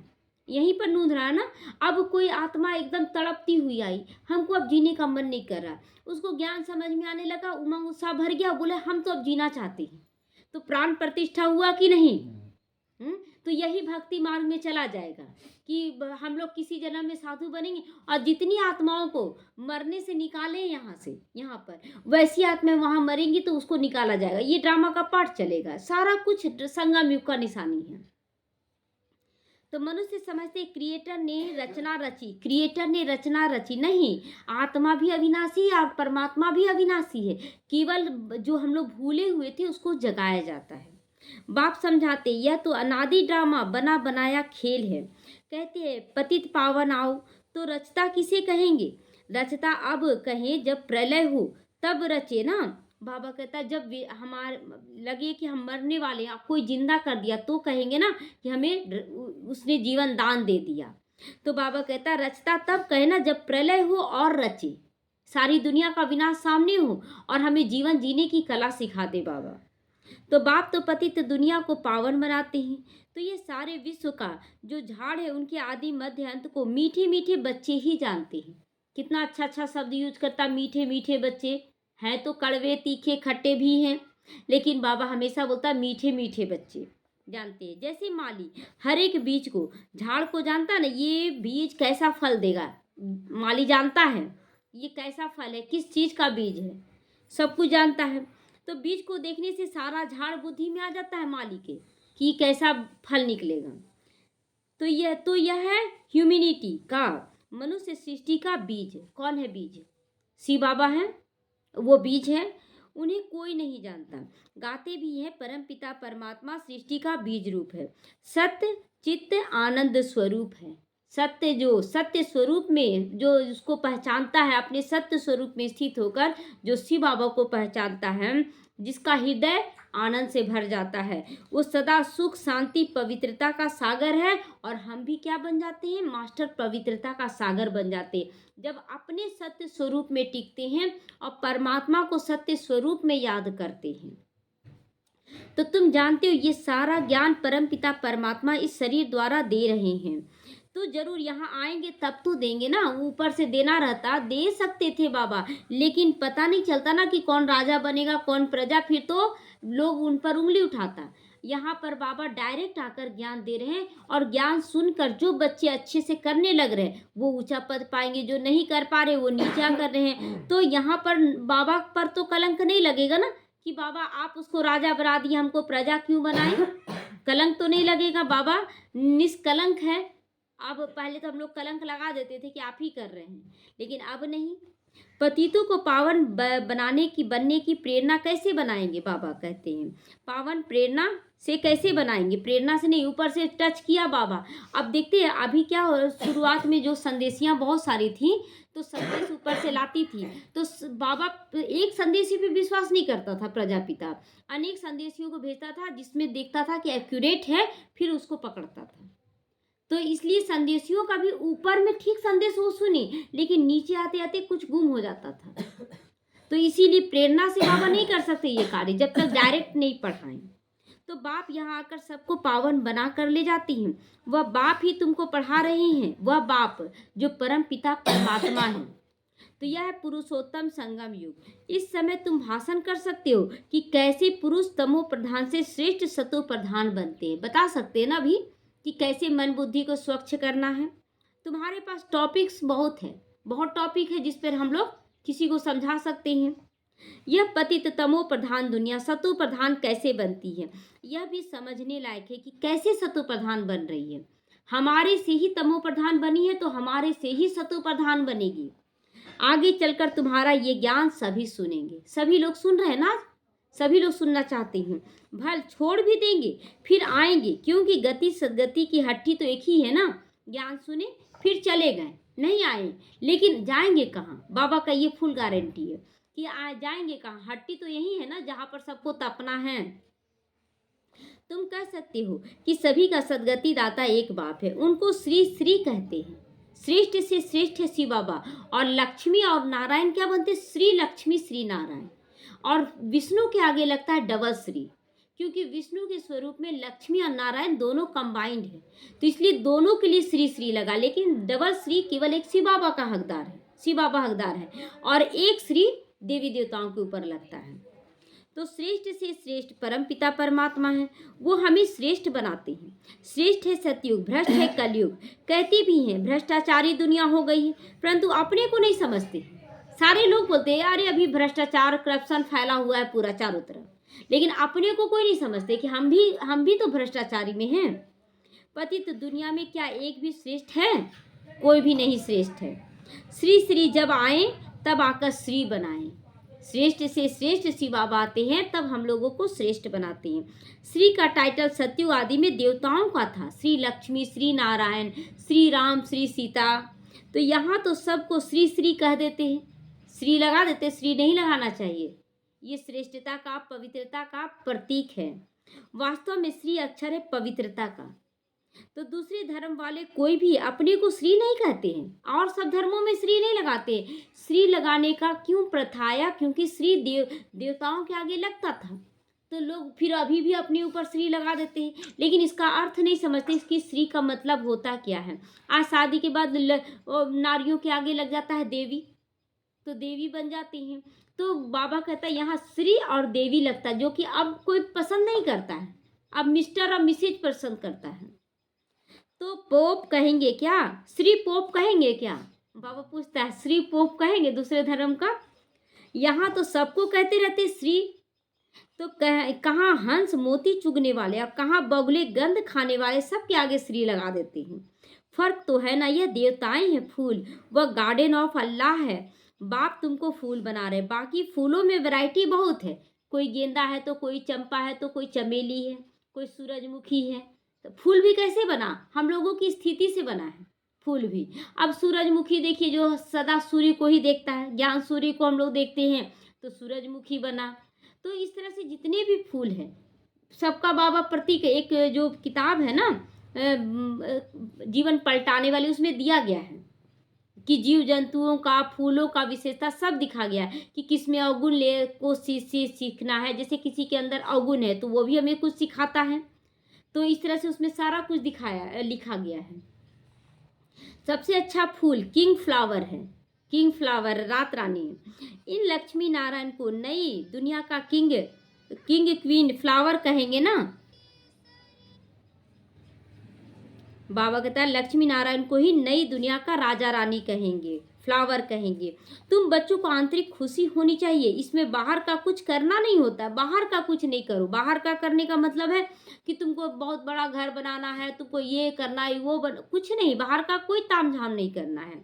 यहीं पर नूंद रहा है ना। अब कोई आत्मा एकदम तड़पती हुई आई, हमको अब जीने का मन नहीं कर रहा, उसको ज्ञान समझ में आने लगा, उमंग उत्साह भर गया, बोले हम तो अब जीना चाहते हैं। तो प्राण प्रतिष्ठा हुआ कि नहीं? तो यही भक्ति मार्ग में चला जाएगा कि हम लोग किसी जन्म में साधु बनेंगे और जितनी आत्माओं को मरने से निकालें यहाँ से, यहाँ पर वैसी आत्माएं वहाँ मरेंगी तो उसको निकाला जाएगा। ये ड्रामा का पार्ट चलेगा, सारा कुछ संगम युग का निशानी है। तो मनुष्य समझते क्रिएटर ने रचना रची, क्रिएटर ने रचना रची नहीं। आत्मा भी अविनाशी है और परमात्मा भी अविनाशी है, केवल जो हम लोग भूले हुए थे उसको जगाया जाता है। बाप समझाते यह तो अनादि ड्रामा बना बनाया खेल है। कहते हैं पतित पावन आओ, तो रचता किसे कहेंगे? रचता अब कहें जब प्रलय हो तब रचे ना। बाबा कहता जब हमारे लगे कि हम मरने वाले हैं, कोई जिंदा कर दिया तो कहेंगे ना कि हमें उसने जीवन दान दे दिया। तो बाबा कहता रचता तब कहे ना जब प्रलय हो और रचे, सारी दुनिया का विनाश सामने हो और हमें जीवन जीने की कला सिखा दे बाबा। तो बाप तो पतित दुनिया को पावन बनाते हैं। तो ये सारे विश्व का जो झाड़ है उनके आदि मध्य अंत को मीठे मीठे बच्चे ही जानते हैं। कितना अच्छा अच्छा शब्द यूज करता, मीठे मीठे बच्चे हैं। तो कड़वे तीखे खट्टे भी हैं, लेकिन बाबा हमेशा बोलता मीठे मीठे बच्चे जानते हैं। जैसे माली हर एक बीज को, झाड़ को जानता ना, ये बीज कैसा फल देगा, माली जानता है ये कैसा फल है, किस चीज का बीज है, सब कुछ जानता है। तो बीज को देखने से सारा झाड़ बुद्धि में आ जाता है माली के कि कैसा फल निकलेगा। तो यह है ह्यूमैनिटी का, मनुष्य सृष्टि का बीज। कौन है बीज? शिव बाबा है, वो बीज है, उन्हें कोई नहीं जानता। गाते भी हैं परम पिता परमात्मा सृष्टि का बीज रूप है, सत्य चित्त आनंद स्वरूप है। सत्य जो सत्य स्वरूप में जो उसको पहचानता है, अपने सत्य स्वरूप में स्थित होकर जो शिव बाबा को पहचानता है, जिसका हृदय आनंद से भर जाता है, वो सदा सुख शांति पवित्रता का सागर है। और हम भी क्या बन जाते हैं? मास्टर पवित्रता का सागर बन जाते हैं जब अपने सत्य स्वरूप में टिकते हैं और परमात्मा को सत्य स्वरूप में याद करते हैं। तो तुम जानते हो ये सारा ज्ञान परमपिता परमात्मा इस शरीर द्वारा दे रहे हैं। तो जरूर यहाँ आएंगे तब तो देंगे ना, ऊपर से देना रहता दे सकते थे बाबा, लेकिन पता नहीं चलता ना कि कौन राजा बनेगा कौन प्रजा, फिर तो लोग उन पर उंगली उठाता। यहाँ पर बाबा डायरेक्ट आकर ज्ञान दे रहे हैं और ज्ञान सुनकर जो बच्चे अच्छे से करने लग रहे हैं वो ऊंचा पद पाएंगे, जो नहीं कर पा रहे वो नीचा कर रहे हैं। तो यहाँ पर बाबा पर तो कलंक नहीं लगेगा ना कि बाबा आप उसको राजा बना दिए, हमको प्रजा क्यों बनाए, कलंक तो नहीं लगेगा। बाबा निष्कलंक है। अब पहले तो हम लोग कलंक लगा देते थे कि आप ही कर रहे हैं, लेकिन अब नहीं। पतितों को पावन बनने की प्रेरणा कैसे बनाएंगे? बाबा कहते हैं पावन प्रेरणा से कैसे बनाएंगे? प्रेरणा से नहीं, ऊपर से टच किया बाबा। अब देखते हैं अभी क्या शुरुआत में जो संदेशियां बहुत सारी थी, तो संदेश ऊपर से लाती थी, तो बाबा एक संदेशी पे विश्वास नहीं करता था प्रजापिता, अनेक संदेशियों को भेजता था जिसमें देखता था कि एक्यूरेट है, फिर उसको पकड़ता था। तो इसलिए संदेशियों का भी ऊपर में ठीक संदेश वो सुनी, लेकिन नीचे आते आते कुछ गुम हो जाता था। तो इसीलिए प्रेरणा से बाबा नहीं कर सकते ये कार्य जब तक डायरेक्ट नहीं पढ़ाएं। तो बाप यहाँ आकर सबको पावन बना कर ले जाती हैं। वह बाप ही तुमको पढ़ा रहे हैं, वह बाप जो परम पिता परमात्मा है। तो यह है पुरुषोत्तम संगम युग। इस समय तुम भाषण कर सकते हो कि कैसे पुरुष तमो प्रधान से श्रेष्ठ सतो प्रधान बनते हैं। बता सकते हैं ना अभी कि कैसे मन बुद्धि को स्वच्छ करना है। तुम्हारे पास टॉपिक्स बहुत है, बहुत टॉपिक है जिस पर हम लोग किसी को समझा सकते हैं। यह पतित तमो प्रधान दुनिया सतो प्रधान कैसे बनती है, यह भी समझने लायक है कि कैसे सतो प्रधान बन रही है। हमारे से ही तमो प्रधान बनी है, तो हमारे से ही सतो प्रधान बनेगी। आगे चलकर तुम्हारा ये ज्ञान सभी सुनेंगे। सभी लोग सुन रहे हैं ना, सभी लोग सुनना चाहते हैं। भल छोड़ भी देंगे फिर आएंगे, क्योंकि गति सदगति की हट्टी तो एक ही है ना। ज्ञान सुने फिर चले गए, नहीं आए, लेकिन जाएंगे कहाँ? बाबा का ये फुल गारंटी है कि जाएंगे कहाँ। हट्टी तो यही है ना जहाँ पर सबको तपना है। तुम कह सकते हो कि सभी का सदगति दाता एक बाप है, उनको श्री श्री कहते हैं। श्रेष्ठ से श्रेष्ठ है शिव बाबा, और लक्ष्मी और नारायण क्या बनते? श्री लक्ष्मी श्री नारायण। और विष्णु के आगे लगता है डबल श्री, क्योंकि विष्णु के स्वरूप में लक्ष्मी और नारायण दोनों कंबाइंड है, तो इसलिए दोनों के लिए श्री श्री लगा। लेकिन डबल श्री केवल एक शिव बाबा का हकदार है, शिव बाबा हकदार है, और एक श्री देवी देवताओं के ऊपर लगता है। तो श्रेष्ठ से श्रेष्ठ परम पिता परमात्मा है, वो हमें श्रेष्ठ बनाते हैं। श्रेष्ठ है सतयुग, भ्रष्ट है कलयुग। कहते भी हैं भ्रष्टाचारी दुनिया हो गई है, परंतु अपने को नहीं समझते। सारे लोग बोलते हैं अरे अभी भ्रष्टाचार करप्शन फैला हुआ है पूरा चारों तरफ, लेकिन अपने को कोई नहीं समझते कि हम भी तो भ्रष्टाचारी में हैं। पतित दुनिया में क्या एक भी श्रेष्ठ है? कोई भी नहीं श्रेष्ठ है। श्री श्री जब आए तब आकर श्री बनाएं। श्रेष्ठ से श्रेष्ठ शिव बाबा आते हैं, तब हम लोगों को श्रेष्ठ बनाते हैं। श्री का टाइटल सत्ययुग आदि में देवताओं का था, श्री लक्ष्मी, श्री नारायण, श्री राम, श्री सीता। तो यहाँ तो सबको श्री श्री कह देते हैं, श्री लगा देते, श्री नहीं लगाना चाहिए। ये श्रेष्ठता का, पवित्रता का प्रतीक है। वास्तव में श्री अक्षर है पवित्रता का। तो दूसरे धर्म वाले कोई भी अपने को श्री नहीं कहते हैं, और सब धर्मों में श्री नहीं लगाते। श्री लगाने का क्यों प्रथा आया? क्योंकि श्री देवताओं के आगे लगता था, तो लोग फिर अभी भी अपने ऊपर श्री लगा देते हैं, लेकिन इसका अर्थ नहीं समझते इसकी श्री का मतलब होता क्या है। आज शादी के बाद नारियों के आगे लग जाता है देवी, तो देवी बन जाती हैं। तो बाबा कहता है यहाँ श्री और देवी लगता है, जो कि अब कोई पसंद नहीं करता है, अब मिस्टर और मिसेज पसंद करता है। तो पोप कहेंगे क्या? श्री पोप कहेंगे क्या? बाबा पूछता है श्री पोप कहेंगे दूसरे धर्म का? यहाँ तो सबको कहते रहते श्री। तो कहाँ हंस मोती चुगने वाले और कहाँ बगुले गंध खाने वाले, सबके आगे श्री लगा देते हैं। फर्क तो है ना, यह देवताएं हैं फूल, वह गार्डन ऑफ अल्लाह है। बाप तुमको फूल बना रहे, बाकी फूलों में वैरायटी बहुत है। कोई गेंदा है तो कोई चंपा है तो कोई चमेली है, कोई सूरजमुखी है। तो फूल भी कैसे बना? हम लोगों की स्थिति से बना है फूल भी। अब सूरजमुखी देखिए, जो सदा सूर्य को ही देखता है, ज्ञान सूर्य को हम लोग देखते हैं, तो सूरजमुखी बना। तो इस तरह से जितने भी फूल हैं सबका बाबा प्रतीक। एक जो किताब है ना जीवन पलटाने वाली, उसमें दिया गया है कि जीव जंतुओं का, फूलों का विशेषता सब दिखा गया है कि किसमें अवगुण ले को सीखना है। जैसे किसी के अंदर अवगुण है तो वो भी हमें कुछ सिखाता है। तो इस तरह से उसमें सारा कुछ लिखा गया है। सबसे अच्छा फूल किंग फ्लावर है, किंग फ्लावर रात रानी। इन लक्ष्मी नारायण को नई दुनिया का किंग क्वीन फ्लावर कहेंगे ना। बाबा कहता है लक्ष्मी नारायण को ही नई दुनिया का राजा रानी कहेंगे, फ्लावर कहेंगे। तुम बच्चों को आंतरिक खुशी होनी चाहिए, इसमें बाहर का कुछ करना नहीं होता। बाहर का कुछ नहीं करो। बाहर का करने का मतलब है कि तुमको बहुत बड़ा घर बनाना है, तुमको ये करना है, वो कुछ नहीं। बाहर का कोई तामझाम नहीं करना है।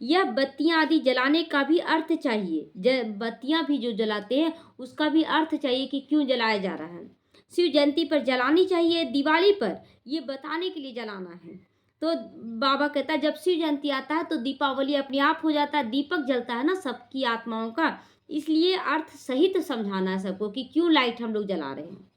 यह बत्तियां आदि जलाने का भी अर्थ चाहिए। बत्तियां भी जो जलाते हैं उसका भी अर्थ चाहिए कि क्यों जलाया जा रहा है। शिव जयंती पर जलानी चाहिए, दिवाली पर ये बताने के लिए जलाना है। तो बाबा कहता है जब शिव जयंती आता है तो दीपावली अपने आप हो जाता है, दीपक जलता है ना सबकी आत्माओं का। इसलिए अर्थ सहित समझाना है सबको कि क्यों लाइट हम लोग जला रहे हैं।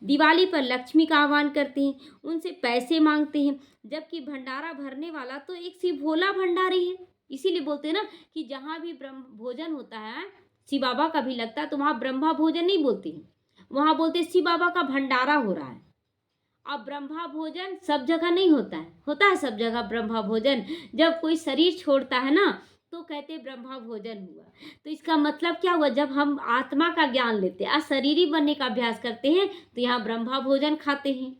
दिवाली पर लक्ष्मी का आह्वान करते हैं, उनसे पैसे मांगते हैं, जबकि भंडारा भरने वाला तो एक शिव भोला भंडारी है। इसीलिए बोलते हैं ना कि जहाँ भी ब्रह्म भोजन होता है, शिव बाबा का भी लगता है, तो वहाँ ब्रह्मा भोजन नहीं बोलते हैं, वहाँ बोलते हैं शिव बाबा का भंडारा हो रहा है। अब ब्रह्मा भोजन सब जगह नहीं होता है सब जगह ब्रह्मा भोजन। जब कोई शरीर छोड़ता है ना तो कहते ब्रह्मा भोजन हुआ। तो इसका मतलब क्या हुआ, जब हम आत्मा का ज्ञान लेते हैं, अशरीरी बनने का अभ्यास करते हैं, तो यहाँ ब्रह्मा भोजन खाते हैं।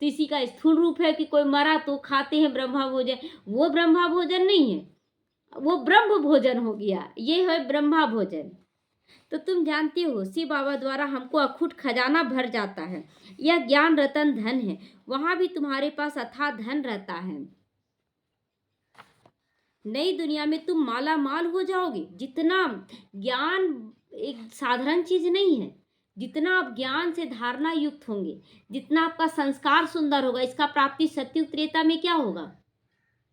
तो इसी का स्थूल रूप है कि कोई मरा तो खाते हैं ब्रह्मा भोजन। वो ब्रह्मा भोजन नहीं है, वो ब्रह्म भोजन हो गया, ये है ब्रह्मा भोजन। तो तुम जानते हो शिव बाबा द्वारा हमको अखुट खजाना भर जाता है। यह ज्ञान रतन धन है, वहां भी तुम्हारे पास अथाह धन रहता है। नई दुनिया में तुम माला माल हो जाओगे। जितना ज्ञान एक साधारण चीज नहीं है, जितना आप ज्ञान से धारणा युक्त होंगे, जितना आपका संस्कार सुंदर होगा, इसका प्राप्ति सत्युग त्रेता में क्या होगा।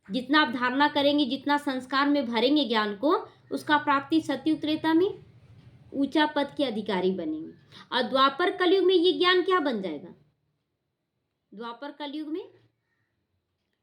जितना आप धारणा करेंगे, जितना संस्कार में भरेंगे ज्ञान को, उसका प्राप्ति सत्युग त्रेता में ऊंचा पद के अधिकारी बनेंगे। और द्वापर कलयुग में ये ज्ञान क्या बन जाएगा, द्वापर कलयुग में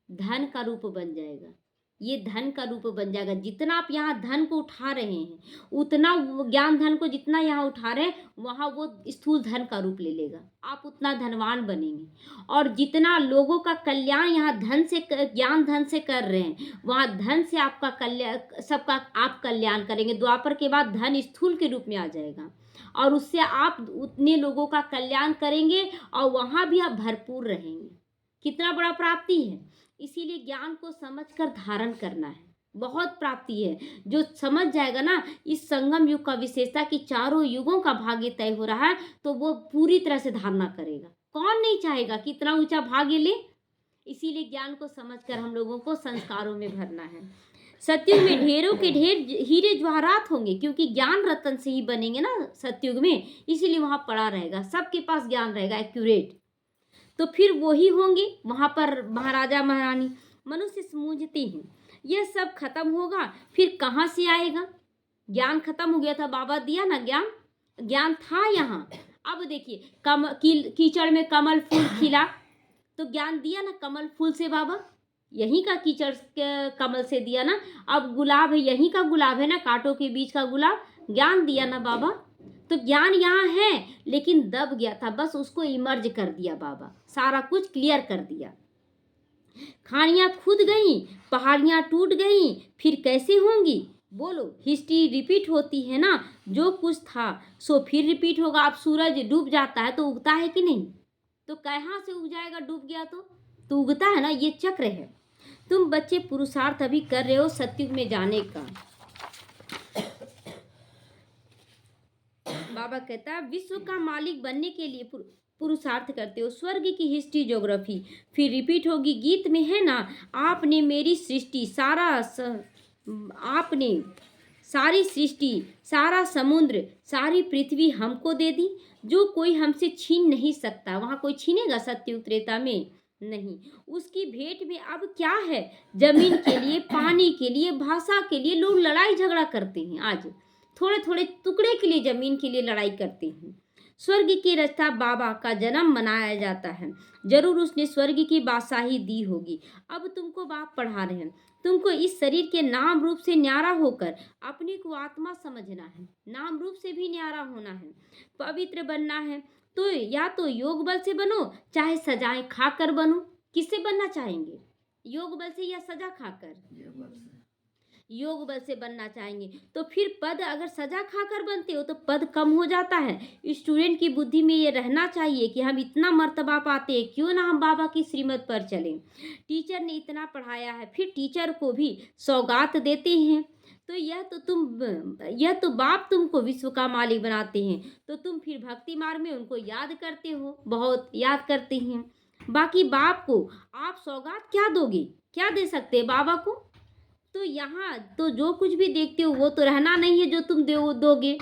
धन का रूप बन जाएगा। ये धन का रूप बन जाएगा। जितना आप यहाँ धन को उठा रहे हैं, उतना ज्ञान धन को जितना यहाँ उठा रहे हैं, वहाँ वो स्थूल धन का रूप ले लेगा, आप उतना धनवान बनेंगे। और जितना लोगों का कल्याण यहाँ धन से, ज्ञान धन से कर रहे हैं, वहाँ धन से आपका कल्याण, सबका आप कल्याण करेंगे। द्वापर के बाद धन स्थूल के रूप में आ जाएगा और उससे आप उतने लोगों का कल्याण करेंगे और वहाँ भी आप भरपूर रहेंगे। कितना बड़ा प्राप्ति है। इसीलिए ज्ञान को समझकर धारण करना है, बहुत प्राप्ति है। जो समझ जाएगा ना इस संगम युग का विशेषता कि चारों युगों का भाग्य तय हो रहा है, तो वो पूरी तरह से धारणा करेगा। कौन नहीं चाहेगा कि इतना ऊंचा भाग्य ले। इसीलिए ज्ञान को समझकर हम लोगों को संस्कारों में भरना है। सतयुग में ढेरों के ढेर हीरे जवाहरात होंगे, क्योंकि ज्ञान रतन से ही बनेंगे ना सतयुग में। इसीलिए वहां पड़ा रहेगा, सबके पास ज्ञान रहेगा एक्यूरेट। तो फिर वही होंगे वहां पर महाराजा महारानी। मनुष्य समझते हैं यह सब खत्म होगा, फिर कहाँ से आएगा। ज्ञान खत्म हो गया था, बाबा दिया ना ज्ञान, ज्ञान था यहाँ। अब देखिए कीचड़ में कमल फूल खिला, तो ज्ञान दिया ना कमल फूल से बाबा, यहीं का कीचड़ के कमल से दिया ना। अब गुलाब है, यहीं का गुलाब है ना, कांटों के बीच का गुलाब, ज्ञान दिया ना बाबा। तो ज्ञान यहाँ है लेकिन दब गया था, बस उसको इमर्ज कर दिया बाबा, सारा कुछ क्लियर कर दिया। खानियां खुद गई, पहाड़ियां टूट गई, फिर कैसे होंगी बोलो। हिस्ट्री रिपीट होती है ना, जो कुछ था सो फिर रिपीट होगा। अब सूरज डूब जाता है तो उगता है कि नहीं, तो कहाँ से उग जाएगा, डूब गया तो उगता है ना, ये चक्र है। तुम बच्चे पुरुषार्थ अभी कर रहे हो सतयुग में जाने का। बाबा कहता है विश्व का मालिक बनने के लिए पुरुषार्थ करते हो। स्वर्ग की हिस्ट्री ज्योग्राफी फिर रिपीट होगी। गीत में है ना, आपने मेरी सृष्टि आपने सारी सृष्टि, सारा समुद्र, सारी पृथ्वी हमको दे दी, जो कोई हमसे छीन नहीं सकता। वहां कोई छीनेगा सत्युग त्रेता में नहीं। उसकी भेंट में अब क्या है, जमीन के लिए, पानी के लिए, भाषा के लिए लोग लड़ाई झगड़ा करते हैं। आज थोड़े थोड़े टुकड़े के लिए जमीन के लिए लड़ाई करते हैं। स्वर्ग की रचना बाबा का जन्म मनाया जाता है, जरूर उसने स्वर्ग की बादशाही दी होगी। अब तुमको बाप पढ़ा रहे हैं, तुमको इस शरीर के नाम रूप से न्यारा होकर अपने को आत्मा समझना है, नाम रूप से भी न्यारा होना है, पवित्र बनना है। तो या तो योग बल से बनो, चाहे सजाएं खाकर बनो। किससे बनना चाहेंगे, योग बल से या सजा खाकर। योग बल से बनना चाहेंगे तो फिर पद, अगर सजा खाकर बनते हो तो पद कम हो जाता है। स्टूडेंट की बुद्धि में ये रहना चाहिए कि हम इतना मर्तबा पाते हैं, क्यों ना हम बाबा की श्रीमत पर चलें। टीचर ने इतना पढ़ाया है, फिर टीचर को भी सौगात देते हैं। तो यह तो बाप तुमको विश्व का मालिक बनाते हैं, तो तुम फिर भक्ति मार्ग में उनको याद करते हो, बहुत याद करते हैं। बाकी बाप को आप सौगात क्या दोगे, क्या दे सकते हैं बाबा को। तो यहाँ तो जो कुछ भी देखते हो वो तो रहना नहीं है जो तुम दोगे।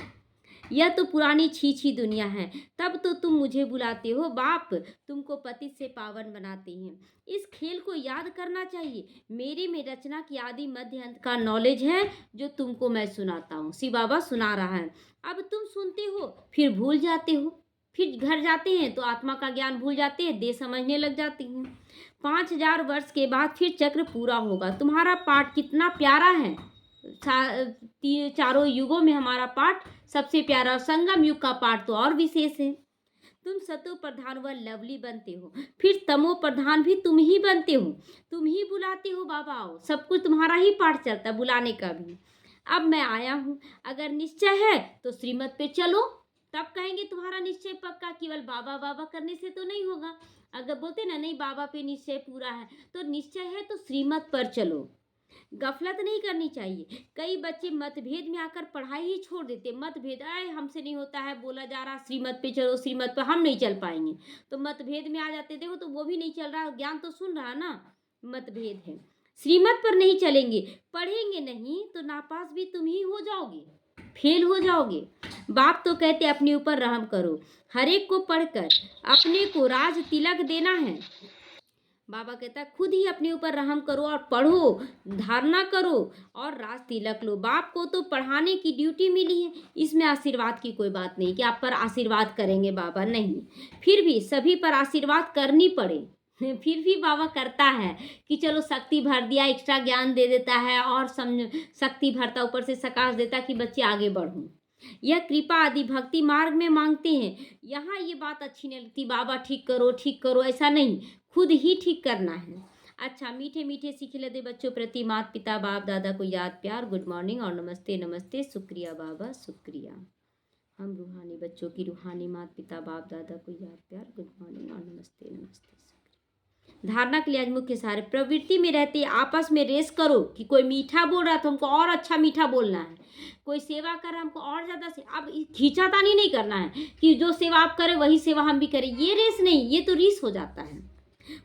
यह तो पुरानी छी दुनिया है। तब तो तुम मुझे बुलाते हो बाप, तुमको पतित से पावन बनाते हैं। इस खेल को याद करना चाहिए। मेरे में रचना की आदि मध्य अंत का नॉलेज है जो तुमको मैं सुनाता हूँ। शिव बाबा सुना रहा है। अब तुम सुनते हो फिर भूल जाते हो, फिर घर जाते हैं तो आत्मा का ज्ञान भूल जाते हैं, देह समझने लग जाती हैं। 5000 वर्ष के बाद फिर चक्र पूरा होगा। तुम्हारा पाठ कितना प्यारा है। चारों युगों में हमारा पाठ सबसे प्यारा, और संगम युग का पाठ तो और विशेष है। तुम सतो प्रधान व लवली बनते हो, फिर तमो प्रधान भी तुम ही बनते हो। तुम ही बुलाते हो बाबा आओ, सब कुछ तुम्हारा ही पाठ चलता है, बुलाने का भी। अब मैं आया हूँ, अगर निश्चय है तो श्रीमत पे चलो, तब कहेंगे तुम्हारा निश्चय पक्का। केवल बाबा बाबा करने से तो नहीं होगा। अगर बोलते ना नहीं बाबा पे निश्चय पूरा है, तो निश्चय है तो श्रीमत पर चलो। गफलत नहीं करनी चाहिए। कई बच्चे मतभेद में आकर पढ़ाई ही छोड़ देते। मतभेद आए हमसे नहीं होता है, बोला जा रहा श्रीमत पे चलो, श्रीमत पे हम नहीं चल पाएंगे, तो मतभेद में आ जाते। देखो तो वो भी नहीं चल रहा, ज्ञान तो सुन रहा ना, मतभेद है। श्रीमत पर नहीं चलेंगे, पढ़ेंगे नहीं तो नापास भी तुम ही हो जाओगे, फेल हो जाओगे। बाप तो कहते अपने ऊपर रहम करो, हर एक को पढ़कर अपने को राज तिलक देना है। बाबा कहता है खुद ही अपने ऊपर रहम करो और पढ़ो, धारणा करो और राज तिलक लो। बाप को तो पढ़ाने की ड्यूटी मिली है, इसमें आशीर्वाद की कोई बात नहीं कि आप पर आशीर्वाद करेंगे बाबा, नहीं। फिर भी सभी पर आशीर्वाद करनी पड़े, फिर भी बाबा करता है कि चलो शक्ति भर दिया, एक्स्ट्रा ज्ञान दे देता है और समझ शक्ति भरता, ऊपर से सकाश देता कि बच्चे आगे बढ़ो। यह कृपा आदि भक्ति मार्ग में मांगते हैं। यहाँ ये बात अच्छी नहीं लगती बाबा ठीक करो, ऐसा नहीं, खुद ही ठीक करना है। अच्छा, मीठे मीठे सिखिलते बच्चों प्रति माता पिता बाप दादा को याद प्यार, गुड मॉर्निंग और नमस्ते नमस्ते, शुक्रिया बाबा शुक्रिया। हम रूहानी बच्चों की रूहानी माता पिता बाप दादा को याद प्यार, गुड मॉर्निंग और नमस्ते नमस्ते। धारणा के लिए आज मुख्य सारे प्रवृत्ति में रहते आपस में रेस करो कि कोई मीठा बोल रहा तो हमको और अच्छा मीठा बोलना है, कोई सेवा कर रहा हमको और ज़्यादा से। अब खींचातानी नहीं करना है कि जो सेवा आप करें वही सेवा हम भी करें, ये रेस नहीं, ये तो रीस हो जाता है।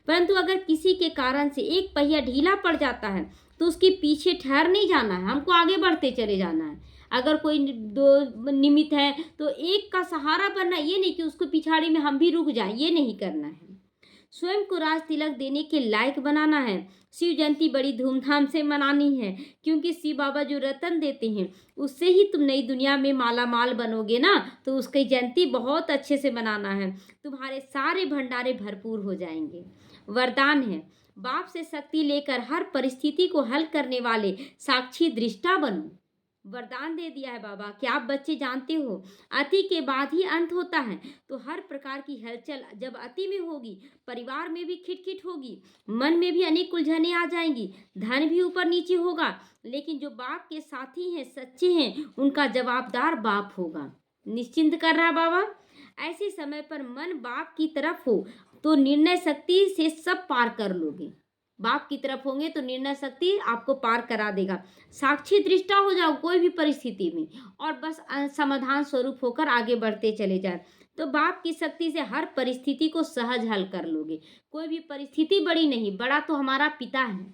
परंतु अगर किसी के कारण से एक पहिया ढीला पड़ जाता है तो उसके पीछे ठहर नहीं जाना है, हमको आगे बढ़ते चले जाना है। अगर कोई दो निमित्त है तो एक का सहारा बनना, ये नहीं कि उसको पिछाड़ी में हम भी रुक जाएं, ये नहीं करना है। स्वयं को राज तिलक देने के लायक बनाना है। शिव जयंती बड़ी धूमधाम से मनानी है, क्योंकि शिव बाबा जो रतन देते हैं उससे ही तुम नई दुनिया में माला माल बनोगे ना, तो उसकी जयंती बहुत अच्छे से मनाना है। तुम्हारे सारे भंडारे भरपूर हो जाएंगे। वरदान है, बाप से शक्ति लेकर हर परिस्थिति को हल करने वाले साक्षी दृष्टा बनो। वरदान दे दिया है बाबा कि आप बच्चे जानते हो अति के बाद ही अंत होता है, तो हर प्रकार की हलचल जब अति में होगी, परिवार में भी खिटखिट होगी, मन में भी अनेक उलझने आ जाएंगी, धन भी ऊपर नीचे होगा, लेकिन जो बाप के साथी हैं, सच्चे हैं, उनका जवाबदार बाप होगा। निश्चिंत कर रहा बाबा। ऐसे समय पर मन बाप की तरफ हो तो निर्णय शक्ति से सब पार कर लोगे। बाप की तरफ होंगे तो निर्णय शक्ति आपको पार करा देगा। साक्षी दृष्टा हो जाओ कोई भी परिस्थिति में, और बस समाधान स्वरूप होकर आगे बढ़ते चले जाए, तो बाप की शक्ति से हर परिस्थिति को सहज हल कर लोगे। कोई भी परिस्थिति बड़ी नहीं, बड़ा तो हमारा पिता है।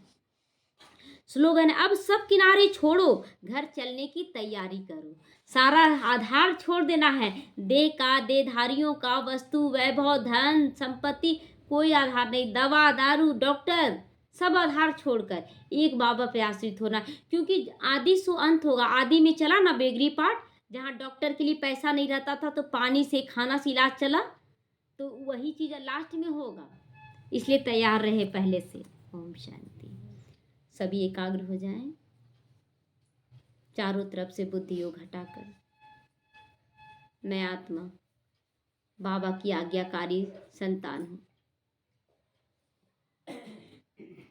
स्लोगन, अब सब किनारे छोड़ो, घर चलने की तैयारी करो। सारा आधार छोड़ देना है, देह का, देहधारियों का, वस्तु वैभव धन संपत्ति, कोई आधार नहीं, दवा दारू डॉक्टर सब आधार छोड़कर एक बाबा पे आश्रित होना। क्योंकि आदि सो अंत होगा। आदि में चला ना बेगरी पाठ, जहाँ डॉक्टर के लिए पैसा नहीं रहता था तो पानी से खाना से इलाज चला, तो वही चीज़ लास्ट में होगा। इसलिए तैयार रहे पहले से। ओम शांति। सभी एकाग्र हो जाएं, चारों तरफ से बुद्धि योग हटाकर। मैं आत्मा बाबा की आज्ञाकारी संतान हूँ।